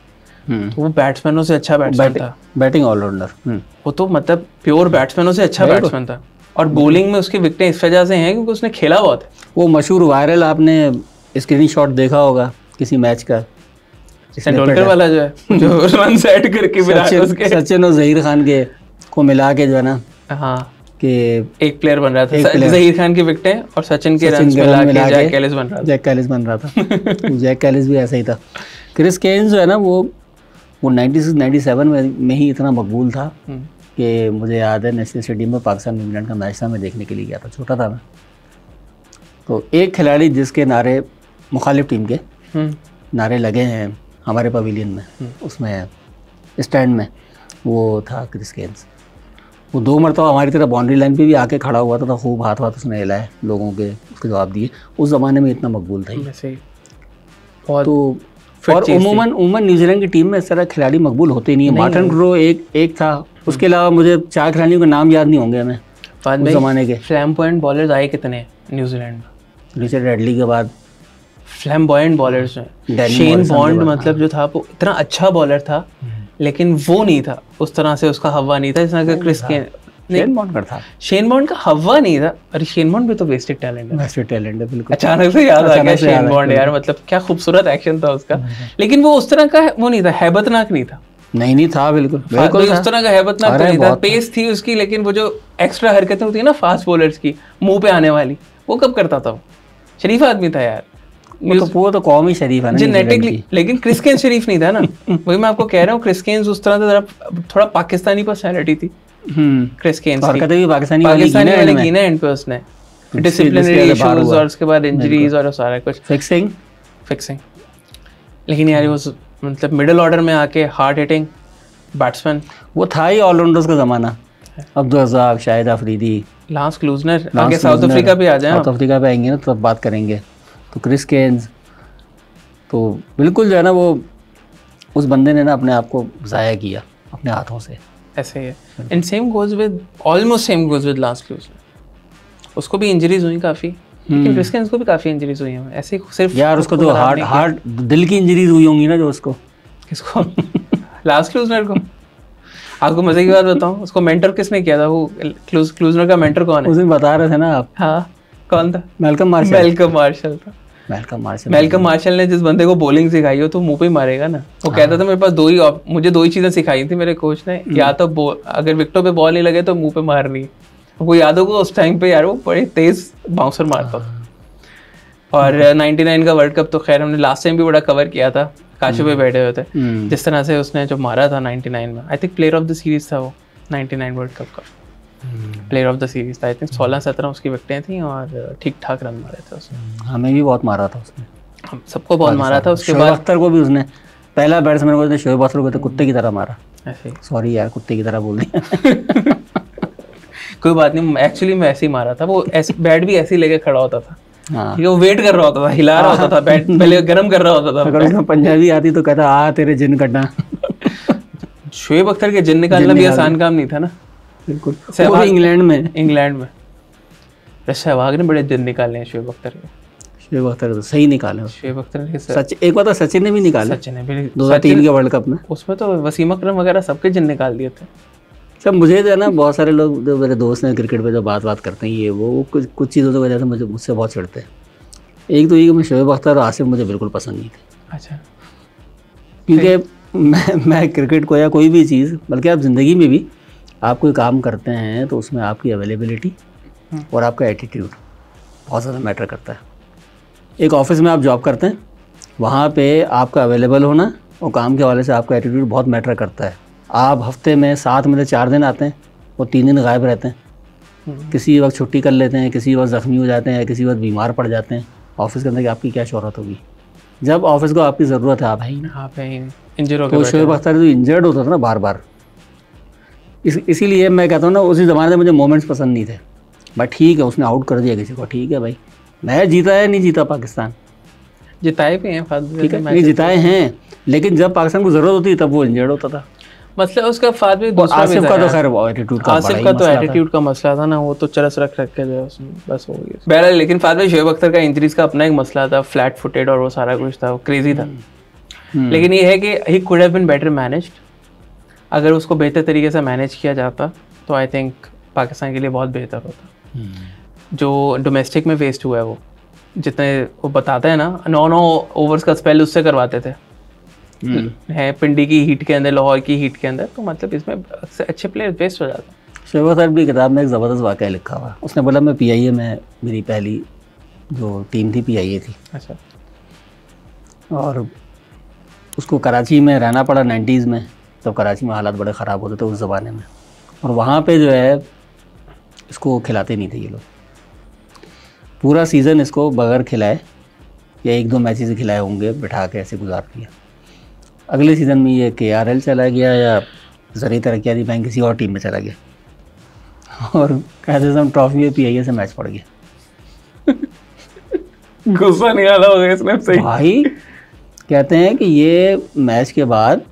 तो वो बैट्समैनों से अच्छा बैट्समैन था, बैटिंग ऑलराउंडर। वो तो मतलब प्योर बैट्समैनों से अच्छा बैट्समैन था, और बॉलिंग में उसकी विकेटें इस वजह से हैं क्योंकि उसने खेला बहुत है। वो मशहूर वायरल आपने स्क्रीनशॉट देखा होगा किसी मैच का, तेंदुलकर वाला जो है जो रन सेट करके सचिन और जहीर खान के को मिला के जो है ना, हाँ कि एक प्लेयर बन रहा था, जहीर खान की विकेटें और सचिन के रन मिला के जैक कैलिस बन रहा था। जैक कैलिस भी ऐसा ही था। क्रिस केन्स जो है ना वो 96-97 में ही इतना मकबूल था कि मुझे याद है नेशनल स्टेडियम में पाकिस्तान इंग्लैंड का मैच था, मैं देखने के लिए गया था, छोटा था मैं। तो एक खिलाड़ी जिसके नारे मुखालिफ टीम के नारे लगे हैं हमारे पवेलियन में, उसमें स्टैंड में, वो था क्रिस केन्स। वो 2 मरतबा हमारी तरह बाउंड्री लाइन पे भी आके खड़ा हुआ था, खूब हाथ उसने हिलाए, लोगों के उसके जवाब दिए। उस ज़माने में इतना मकबूल था। तो और उमूमन न्यूजीलैंड की टीम में इस तरह खिलाड़ी मकबूल होते नहीं है। मार्टिन ग्रो एक था उसके अलावा मुझे 4 खिलाड़ियों के नाम याद नहीं होंगे हमें बाद उस में ज़माने के। फ्लैम्बॉयंट बॉलर्स आए कितने न्यूजीलैंड में, रिचर्ड एडली के बाद फ्लैम्बॉयंट बॉलर्स में डैनी शेन मॉरिसन बॉन्ड के बाद, मतलब जो था वो इतना अच्छा बॉलर था, लेकिन वो नहीं था उस तरह से, उसका हवा नहीं था जिस तरह का क्रिस गेल। शेन बॉन्ड का था। शेन बॉन्ड का हवा नहीं था। अरे शेन बॉन्ड भी तो वेस्टेड टैलेंट है। वेस्टेड टैलेंट है बिल्कुल। अचानक से याद आ गया अचानक से शेन याद बॉन्ड यार, मतलब क्या खूबसूरत एक्शन था उसका, लेकिन वो उस तरह का वो नहीं था, हैबतनाक नहीं था। नहीं था बिल्कुल बिल्कुल उस तरह का हैबतनाक तो अरे नहीं था, बहुत पेस थी उसकी, लेकिन वो जो एक्स्ट्रा हरकतें होती है ना फास्ट बॉलर्स की मुंह पे आने वाली, वो कब करता था वो? शरीफ आदमी था यार, वो तो कौम ही शरीफ है ना जेनेटिकली। लेकिन क्रिस गेल शरीफ नहीं था ना, वही मैं आपको कह रहा हूँ, क्रिस गेल उस तरह से थोड़ा पाकिस्तानी पर्सनैलिटी थी क्रिस गेल की। हरकतें भी पाकिस्तानी वाली की की ना एंड पे उसने, डिसिप्लिनरी इश्यूज और उसके बाद इंजरीज और सारा कुछ फिक्सिंग। लेकिन यार वो मतलब मिडिल ऑर्डर में आके हार्ड हिटिंग बैट्समैन, वो था ही ऑलराउंडर्स का ज़माना। अब्दुल रज़ाक, शाहिद अफरीदी, लांस क्लूजनर, आगे साउथ अफ्रीका भी आ जाए, साउथ अफ्रीका पे आएंगे ना तो तब बात करेंगे। तो क्रिस गेल तो बिल्कुल जो है ना, वो उस बंदे ने ना अपने आप को ज़ाया किया अपने हाथों से। ऐसे ही है। And same goes with, almost same goes with lance Klusener. उसको भी इंजरीज हुई काफ़ी, लेकिन क्रिस गेल को भी काफ़ी इंजरीज हुई हैं। ऐसे सिर्फ यार उसको तो हार्ट दिल की इंजरीज हुई होंगी ना जो उसको। किसको? लांस क्लूजनर को? आपको मजे की बात बताऊं, उसको मेंटर किसने किया था? वो क्लूजनर का मेंटर कौन है? उस दिन बता रहे थे ना आप। हाँ, कौन था? मैल्कम मार्शल था। मैल्कम मार्शल ने जिस बंदे को बॉलिंग सिखाई हो तो मुंह पे ही मारेगा ना। वो कहता था मेरे पास मुझे दो ही चीजें सिखाई थी मेरे कोच ने, या तो अगर विकेटों पे बॉल नहीं लगे तो मुंह पे मारनी। वो यादों को उस टाइम पे यार वो बड़े तेज बाउंसर मारता था। और 99 का वर्ल्ड कप तो खैर हमने लास्ट टाइम भी बड़ा कवर किया था, काशू पे बैठे हुए थे। जिस तरह से उसने जो मारा था 99 में, I think player of the series था वो 99 वर्ल्ड कप का प्लेयर ऑफ द सीरीज था। आई थिंक 16-17 उसकी विकेटें थी और ठीक ठाक रन मारे थे उसने। हमें भी बहुत मारा था उसने, हम सबको बहुत मारा था। उसके बाद शोएब अख्तर को भी उसने, पहला बैट्समैन को उसने शोएब अख्तर को तो कुत्ते की तरह मारा। ऐसे सॉरी यार, कुत्ते की तरह बोल दिया। कोई बात नहीं, एक्चुअली मैं ऐसे ही मारा था। वो ऐसे बैट भी ऐसे ही लेके खड़ा होता था। हाँ, वो वेट कर रहा होता था, हिला रहा होता था बैट, पहले गर्म कर रहा होता था। अगर उसमें पंजाबी आती तो कहता आ तेरे जिन कटना। शोएब अख्तर के जिन निकालना भी आसान काम नहीं था ना। बिल्कुल, वो इंग्लैंड में सहवाग ने बड़े दिन निकाले हैं शोएब अख्तर के। शोएब अख्तर तो सही निकाले। शोएब अख्तर के सच एक बार तो सचिन ने भी निकाले, सचिन ने भी 2003 के वर्ल्ड कप में। उसमें तो वसीम अकरम वगैरह सबके जिन निकाल दिए थे। सब मुझे जो है ना, बहुत सारे लोग जो मेरे दोस्त हैं क्रिकेट पे जो बात करते हैं, ये वो कुछ चीज़ों की वजह से मुझसे बहुत चिढ़ते हैं। एक तो ये कि मैं शोएब अख्तर और आसिफ मुझे बिल्कुल पसंद नहीं थे। अच्छा, क्योंकि मैं क्रिकेट को या कोई भी चीज़, बल्कि आप ज़िंदगी में भी आप कोई काम करते हैं तो उसमें आपकी अवेलेबिलिटी और आपका एटीट्यूड बहुत ज़्यादा मैटर करता है। एक ऑफिस में आप जॉब करते हैं, वहाँ पे आपका अवेलेबल होना और काम के हवाले से आपका एटीट्यूड बहुत मैटर करता है। आप हफ्ते में 7 में से 4 दिन आते हैं और 3 दिन गायब रहते हैं। किसी वक्त छुट्टी कर लेते हैं, किसी वक्त ज़ख्मी हो जाते हैं, किसी वक्त बीमार पड़ जाते हैं। ऑफिस के अंदर आपकी क्या शोहरत होगी? जब ऑफिस को आपकी ज़रूरत है, आप है ही ना, आप इंजर हो तो शोएब अख्तर जो इंजर्ड होता था ना बार बार, इसीलिए मैं कहता हूँ ना, उसी ज़माने में मुझे मोमेंट्स पसंद नहीं थे। बट ठीक है, उसने आउट कर दिया किसी को, ठीक है भाई, मैच जीता है नहीं जीता पाकिस्तान, जिताए भी हैं, ठीक है, नहीं जिताए हैं, लेकिन जब पाकिस्तान को ज़रूरत होती तब वो इंजर्ड होता था। मतलब उसका फाद भी दूसरा आसिफ का तो खैर एटीट्यूड का, आसिफ का तो एटीट्यूड का मसला था ना, वो तो चरस रख के जो उसमें बस हो गया बहरहाल। लेकिन फाद में शोएब अख्तर का इंजरीज का अपना एक मसला था, फ्लैट फुटेड और वो सारा कुछ था, वो क्रेजी था। लेकिन ये है कि he could have been better managed. अगर उसको बेहतर तरीके से मैनेज किया जाता तो आई थिंक पाकिस्तान के लिए बहुत बेहतर होता। जो डोमेस्टिक में वेस्ट हुआ है, वो जितने वो बताते हैं ना, 9 ओवर्स का स्पेल उससे करवाते थे है पिंडी की हीट के अंदर, लाहौर की हीट के अंदर, तो मतलब इसमें अच्छे प्लेयर वेस्ट हो जाते हैं। शोएब अख्तर की किताब में एक ज़बरदस्त वाक़या लिखा हुआ। उसने बोला मैं PIA में, मेरी पहली जो टीम थी PIA थी। अच्छा। और उसको कराची में रहना पड़ा 90s में, तब कराची में हालात बड़े ख़राब होते थे उस ज़माने में, और वहाँ पे जो है इसको खिलाते नहीं थे ये लोग। पूरा सीज़न इसको बगैर खिलाए या 1-2 मैचेस खिलाए होंगे, बिठा के ऐसे गुजार दिया। अगले सीज़न में ये KRL चला गया या ज़री तरक्याती बैंक किसी और टीम में चला गया, और कहते हम ट्रॉफी में PIA से मैच पड़ गया। गुस्सा निकाला होगा इसने सही भाई। कहते हैं कि ये मैच के बाद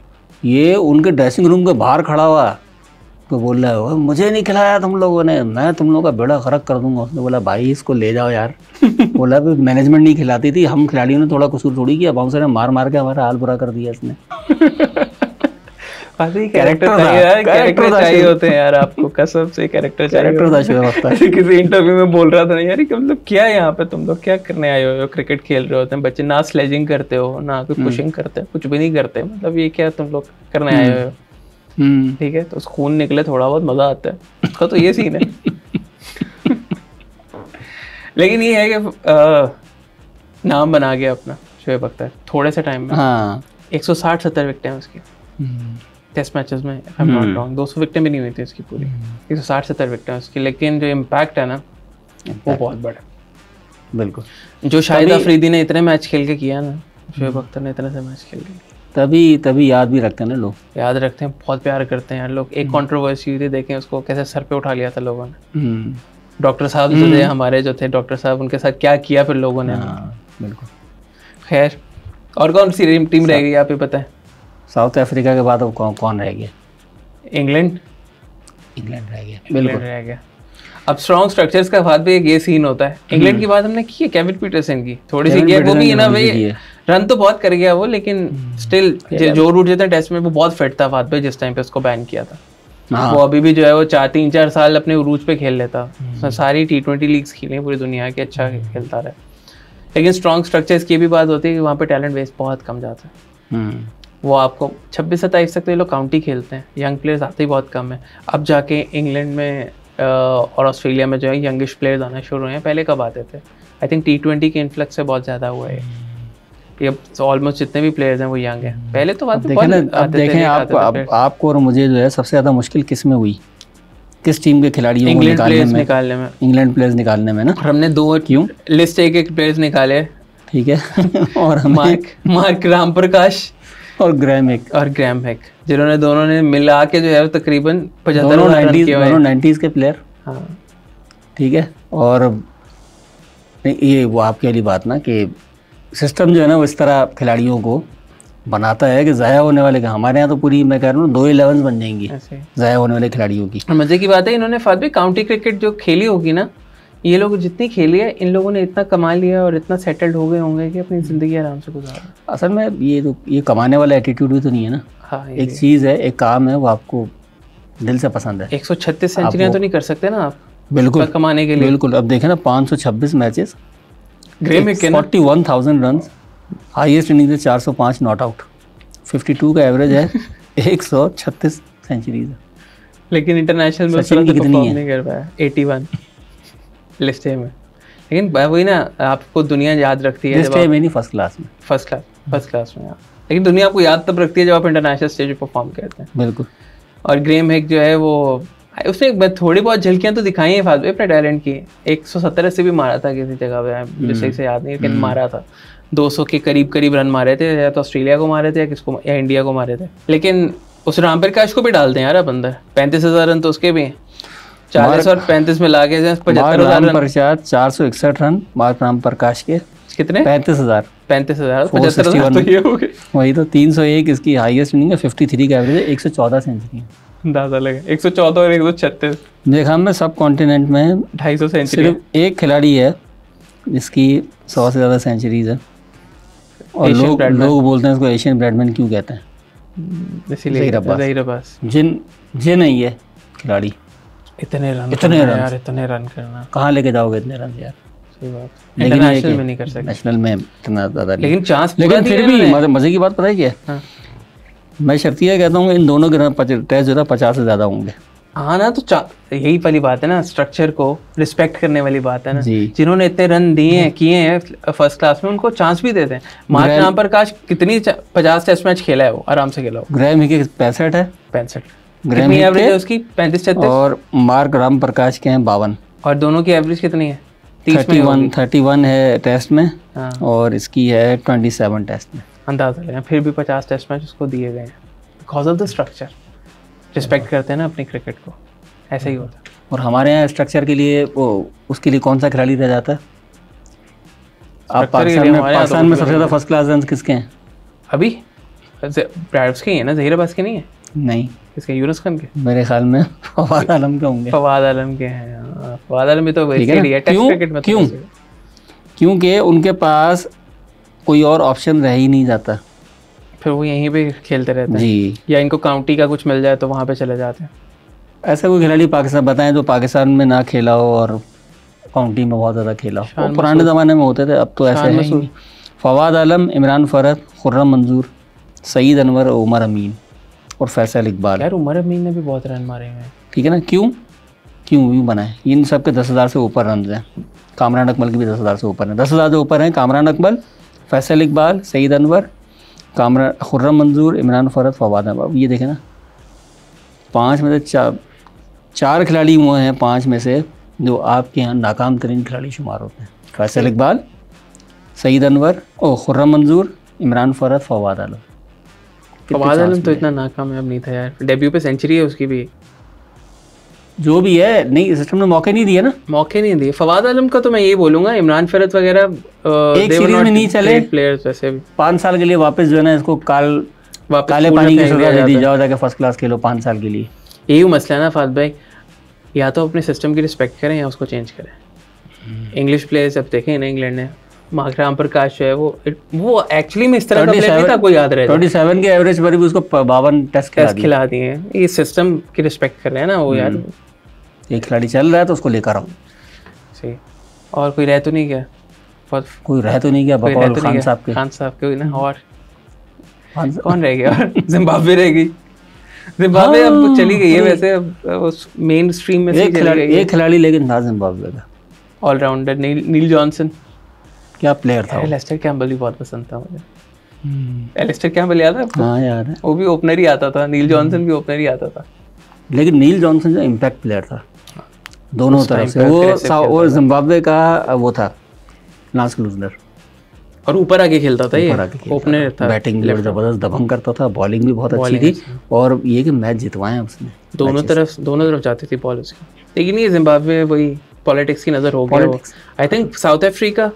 ये उनके ड्रेसिंग रूम के बाहर खड़ा हुआ उसको बोल रहा है मुझे नहीं खिलाया तुम लोगों ने, मैं तुम लोगों का बेड़ा गर्क कर दूंगा। उसने बोला भाई इसको ले जाओ यार। बोला मैनेजमेंट नहीं खिलाती थी, हम खिलाड़ियों ने थोड़ा कसूर थोड़ी किया, बाउंसर ने मार मार के हमारा हाल बुरा कर दिया इसने। कैरेक्टर चाहिए होते हैं यार आपको, कसम से कैरेक्टर था शोएब अख्तर। किसी इंटरव्यू में बोल रहा था ना यार मतलब क्या है यहाँ पे तुम लोग क्या करने आए हो, क्रिकेट खेल रहे होते हैं बच्चे, ना स्लेजिंग करते हो ना कोई पुशिंग करते हैं, कुछ भी नहीं करते, मतलब ये क्या तुम लोग करने आए हो। ठीक है, तो खून निकले थोड़ा बहुत मजा आता है उसका, तो ये सीन है। लेकिन ये है कि नाम बना गया अपना शोएब अख्तर थोड़े से टाइम में। 160-70 विकेटें उसकी टेस्ट मैचेस में, आई एम नॉट रॉन्ग, 200 विकेटें भी नहीं हुई थी उसकी पूरी, 160-70 विकेटें उसकी। लेकिन जो इम्पैक्ट है ना वो बहुत बड़ा, बिल्कुल। जो शाहिद अफरीदी ने इतने मैच खेल के किया ना, शोएब अख्तर ने इतने से मैच खेल के, तभी याद भी रखते हैं ना लोग, याद रखते हैं, बहुत प्यार करते हैं यार लोग। एक कंट्रोवर्सी हुई थी, देखें उसको कैसे सर पे उठा लिया था लोगों ने। डॉक्टर साहब जो थे हमारे, जो थे डॉक्टर साहब, उनके साथ क्या किया फिर लोगों ने। बिल्कुल। खैर, और कौन सी टीम रह गई आप ही पता है? साउथ अफ्रीका के बाद अब कौन रह गया? इंग्लैंड रह गया, बिल्कुल रह गया। अब स्ट्रॉन्ग स्ट्रक्चर्स का बाद भी एक ये सीन होता है। इंग्लैंड की बात हमने की है, केविन पीटरसन की थोड़ी सी की, वो भी है ना भाई, रन तो बहुत कर गया वो, लेकिन स्टिल जो रूट जितना टेस्ट में वो बहुत फिट था बाद पे, जिस टाइम पे उसको बैन किया था। वो अभी भी जो है वो 3-4 साल अपने उरूज पे खेल लेता, उसने सारी T20 लीग्स खेली पूरी दुनिया की, अच्छा खेलता रहा। लेकिन स्ट्रॉन्ग स्ट्रक्चर्स की भी बात होती है कि वहाँ पे टैलेंट बेस बहुत कम जाता है। वो आपको 26-27 तक तो ये लोग काउंटी खेलते हैं, यंग प्लेयर्स आते ही बहुत कम है। अब जाके इंग्लैंड में और ऑस्ट्रेलिया में जो है यंगिश प्लेयर्स आना शुरू हुए हैं, पहले कब आते थे? आई थिंक T20 के इन्फ्लक्स से बहुत ज़्यादा हुआ है। ये ऑलमोस्ट जितने भी प्लेयर्स हैं वो यंग हैं, पहले तो बात देखें आपको और मुझे जो है सबसे ज़्यादा मुश्किल किस में हुई, किस टीम के खिलाड़ियों को निकालने में? इंग्लैंड प्लेयर्स निकालने में ना। हमने 2 लिस्ट एक प्लेयर्स निकाले, ठीक है। और मार्क रामप्रकाश और ग्रैम हेक, जिन्होंने दोनों ने मिला के जो है तकरीबन 75 90s के प्लेयर। हाँ ठीक है। और ये वो आपके वाली बात ना कि सिस्टम जो है ना वो इस तरह खिलाड़ियों को बनाता है कि ज़ाया होने वाले का, हमारे यहाँ तो पूरी मैं कह रहा हूँ 2 11 बन जाएंगी ज़ाया होने वाले खिलाड़ियों की। मज़े की बात है इन्होंने फाद भी काउंटी क्रिकेट जो खेली होगी ना, ये लोग जितनी खेली है, इन लोगों ने इतना कमा लिया और इतना सेटल्ड हो गए होंगे कि अपनी ज़िंदगी आराम से गुजार। असल में ये कमाने वाला एटीट्यूड भी तो नहीं है ना। हाँ, एक चीज़ है, एक काम है, वो आपको दिल से पसंद है। 136 सेंचुरियाँ तो नहीं कर सकते ना आप, बिल्कुल कमाने के लिए। बिल्कुल। अब देखें ना 526 मैचेस, ग्रेम हेक 41,000 रन, हाईएस्ट इनिंग है 405 नॉट आउट, 52 का एवरेज है, 136 सेंचुरीज है। लेकिन इंटरनेशनल में सचिन की कितनी है? नहीं कर पाया, 81 लिस्ट ए में। लेकिन वही ना, आपको दुनिया याद रखती है लिस्ट ए में नहीं, फर्स्ट क्लास में। फर्स्ट क्लास में। लेकिन दुनिया आपको याद तब रखती है जब आप इंटरनेशनल स्टेज पे परफॉर्म करते हैं। बिल्कुल। और ग्रेम हेक जो है वो, उसने थोड़ी बहुत झलकियां तो दिखाई हैं फालतू अपने टैलेंट की। 170 से भी मारा था किसी जगह पे, जो सही से याद नहीं, लेकिन मारा था। 200 के करीब रन मारे थे, या तो ऑस्ट्रेलिया को मारे थे या इंडिया को मारे थे। लेकिन उस रामप्रकाश को भी डालते हैं यार आप अंदर, 35,000 रन तो उसके भी हैं। 40 और 35 में लाके 75,000 रन, 461 रन मार्क रामप्रकाश के। कितने? 35,000 75,000 तो ये हो गए। वही तो 301 इसकी हाईएस्ट इनिंग है, 53 का एवरेज है, 114 सेंचुरी। अंदाजा लगे 114 और 136। देखा मैं सब कॉन्टिनेंट में 250 सेंचुरी, सिर्फ एक खिलाड़ी है जिसकी 100 से ज़्यादा सेंचुरीज है। और लोग बोलते हैं इसको एशियन ब्रैडमैन क्यों कहते हैं? इसीलिए ज़हीर अब्बास जिन नहीं है खिलाड़ी। इतने रन करना कहाँ लेके जाओगे इतने रन यार? सही बात। इंटरनेशनल में नहीं कर सकते, नेशनल में इतना ज़्यादा, लेकिन चांस, लेकिन फिर भी मज़े की बात पता है क्या? हाँ। मैं शर्तिया कहता हूँ इन दोनों के टेस्ट जो है 50 से ज़्यादा होंगे। हाँ ना, तो यही वाली बात है ना, स्ट्रक्चर को रिस्पेक्ट करने वाली बात है ना। जिन्होंने इतने रन किए हैं फर्स्ट क्लास में, उनको चांस भी देते हैं। मार्क रामप्रकाश कितनी 50 टेस्ट मैच खेला है, वो आराम से खेला। ग्रैम हिक 65 है, 65 कितनी एवरेज है उसकी? 35-36। और मार्क रामप्रकाश के हैं 52। और दोनों की एवरेज कितनी है? 31 है टेस्ट में। हाँ। और इसकी है 27 टेस्ट में। अंदाजा लगाएं, फिर भी 50 टेस्ट मैच उसको दिए गए हैं because of the structure. Respect करते हैं ना अपनी क्रिकेट को, ऐसा ही होता है। और हमारे यहाँ स्ट्रक्चर के लिए उसके लिए कौन सा खिलाड़ी रह जाता है? आप पाकिस्तान में सबसे ज़्यादा फर्स्ट क्लास रन किसके हैं? अभी उसके ही है ना, ज़हीर अब्बास के नहीं है? नहीं, किसके? यूनुस खान के? मेरे ख्याल में फवाद आलम के होंगे। फवाद आलम के हैं। फवाद आलम भी तो वैसे ही है टेस्ट क्रिकेट में। क्यों? क्योंकि उनके पास कोई और ऑप्शन रह ही नहीं जाता, फिर वो यहीं पे खेलते रहते हैं जी। या इनको काउंटी का कुछ मिल जाए तो वहाँ पे चले जाते हैं। ऐसा कोई खिलाड़ी पाकिस्तान बताएं जो पाकिस्तान में ना खेला हो और काउंटी में बहुत ज़्यादा खेला हो? वो पुराने ज़माने में होते थे, अब तो ऐसे है ही नहीं। फवाद आलम, इमरान फरहत, खुर्रम मंजूर, सईद अनवर, उमर अमीन और फैसल इकबाल। यार उमर अमीन ने भी बहुत रन मारे हैं, ठीक है ना। क्यों बनाए? इन सब के 10,000 से ऊपर रन हैं। कामरान अकमल की भी 10,000 से ऊपर हैं। 10,000 से ऊपर हैं कामरान अकमल, फैसल इकबाल, सईद अनवर, खुर्रम मंजूर, इमरान फरहत, फवाद आलम। अब ये देखें ना, 5 में से 4 खिलाड़ी हुए हैं 5 में से जो आपके यहाँ नाकाम तरीन खिलाड़ी शुमार होते हैं। फैसल इकबाल, सईद अनवर, खुर्रम मंजूर, इमरान फरहत, फवाद आलम। फवाद आलम तो इतना नाकामयाब नहीं था यार, डेब्यू पे सेंचुरी है उसकी भी। जो भी है, नहीं सिस्टम ने मौके नहीं दिए ना, मौके नहीं दिए। फवाद आलम का तो मैं ये बोलूंगा, इमरान फरहत वगैरह एक सीरीज में नहीं चले प्लेयर्स, वैसे 5 साल के लिए वापस जो है ना इसको काले पानी की सजा दे दी, जाओ जाके फर्स्ट क्लास खेलो 5 साल के लिए। यही मसला है ना फाद भाई, या तो अपने सिस्टम की रिस्पेक्ट करें या उसको चेंज करें। इंग्लिश प्लेयर्स अब देखें ना, इंग्लैंड ने राम प्रकाश जो है वो एक्चुअली में इस तरह का प्लेयर नहीं था, कोई याद रहे 27 के एवरेज पर भी उसको 52 टेस्ट खिला दिए। ये सिस्टम की रिस्पेक्ट कर रहे हैं ना वो यार। एक खिलाड़ी चल रहा है तो उसको लेकर आओ। सही। और कोई रह तो नहीं गया? कोई रह तो नहीं गया बकौल खान साहब के ना। और कौन रह गया? जिम्बाब्वे रह गई। जिम्बाब्वे अब चली गई है वैसे, मेन स्ट्रीम में से चली गई। एक खिलाड़ी लेकिन था जिम्बाब्वे का, ऑलराउंडर नील जॉनसन। क्या प्लेयर था? एलिस्टर कैम्बल भी बहुत पसंद था मुझे। एलिस्टर कैम्बल याद है आपको? हाँ याद है। वो भी ओपनर ही आता था, नील जॉनसन भी ओपनर ही आता था। लेकिन नील जॉनसन जो इम्पैक्ट प्लेयर था दोनों तरफ से, वो जिम्बाब्वे का वो था लांस क्लूजनर, और ऊपर आके खेलता था, ये ओपनर था। बैटिंग भी जबरदस्त दबंग करता था, बॉलिंग भी बहुत अच्छी थी, और ये कि मैच जितवाए उसने। दोनों तरफ जाती थी बॉल उसकी। लेकिन ये जिम्बाब्वे वही पॉलिटिक्स की नजर हो गया। आई थिंक साउथ अफ्रीका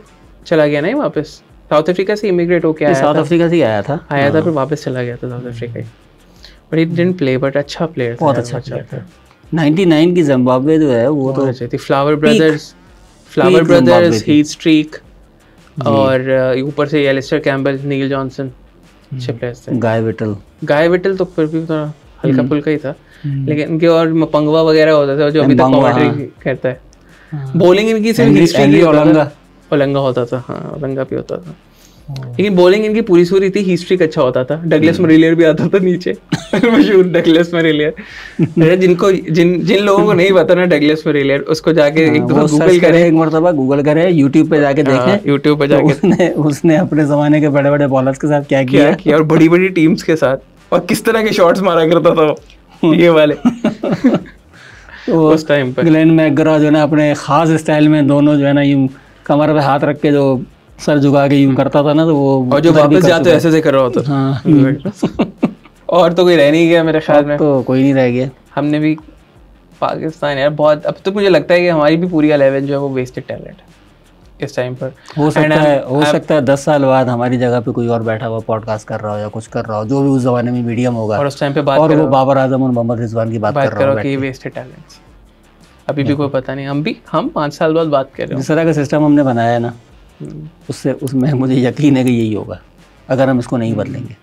चला गया नहीं वापस, साउथ अफ्रीका से इमिग्रेट होके आया था। साउथ अफ्रीका से आया था फिर वापस चला गया था south Africa. But he didn't play, but अच्छा प्लेयर था, बहुत अच्छा प्लेयर था। 99 की जिम्बाब्वे जो है वो तो अच्छी थी। फ्लावर ब्रदर्स, हीट स्ट्रीक, और ऊपर से एलिस्टर कैम्बल, नील जॉनसन, अच्छे प्लेयर्स थे। गाय विटल तो फिर भी थोड़ा हल्का फुल्का ही था, लेकिन इनके और मपंगवा वगैरह होता था जो अभी तक कमेंट्री करता है। बॉलिंग इनकी सिर्फ हिस्ट्री ओलंगा होता था। हाँ, ओलंगा भी होता था, लेकिन बॉलिंग इनकी पूरी सूरी थी। हिस्ट्री अच्छा होता था। डगलस मरीलियर भी आता था नीचे, मशहूर डगलस मरीलियर। जिन लोगों को नहीं पता ना डगलस मरीलियर, उसको जाके एक दफा गूगल करें, एक मर्तबा गूगल करें, यूट्यूब पे जाके देखें। यूट्यूब पे जाके उसने अपने जमाने के बड़े बड़े बॉलर्स के साथ क्या किया और बड़ी बड़ी टीम्स के साथ, और किस तरह के शॉट्स मारा करता था ये वाले। उस टाइम पे ग्लेन मैकग्रा जो है ना अपने खास स्टाइल में दोनों जो है ना यूं कमर पे हाथ रख के जो सर झुका के यूं करता था ना, तो वो और जो वापस जाते ऐसे से कर रहा होता था। और तो कोई रह नहीं गया मेरे ख्याल में, तो कोई नहीं रह गया। हमने भी पाकिस्तान यार बहुत, अब तो मुझे लगता है कि हमारी भी पूरी 11 जो है वो वेस्टेड टैलेंट है इस टाइम पर। हो सकता है 10 साल बाद हमारी जगह पे कोई और बैठा हुआ पॉडकास्ट कर रहा हो या कुछ कर रहा हो, जो भी उस जमाने में मीडियम होगा, और उस टाइम पे बात और वो बाबर आजम और मोहम्मद रिजवान की बात कर रहा हो कि वेस्टेड टैलेंट्स। अभी भी कोई पता नहीं, हम 5 साल बाद बात कर रहे हैं। जिस तरह का सिस्टम हमने बनाया है ना, उसमें मुझे यकीन है कि यही होगा अगर हम इसको नहीं बदलेंगे।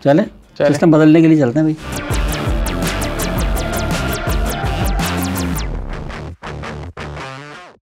चले सिस्टम बदलने के लिए चलते हैं भाई।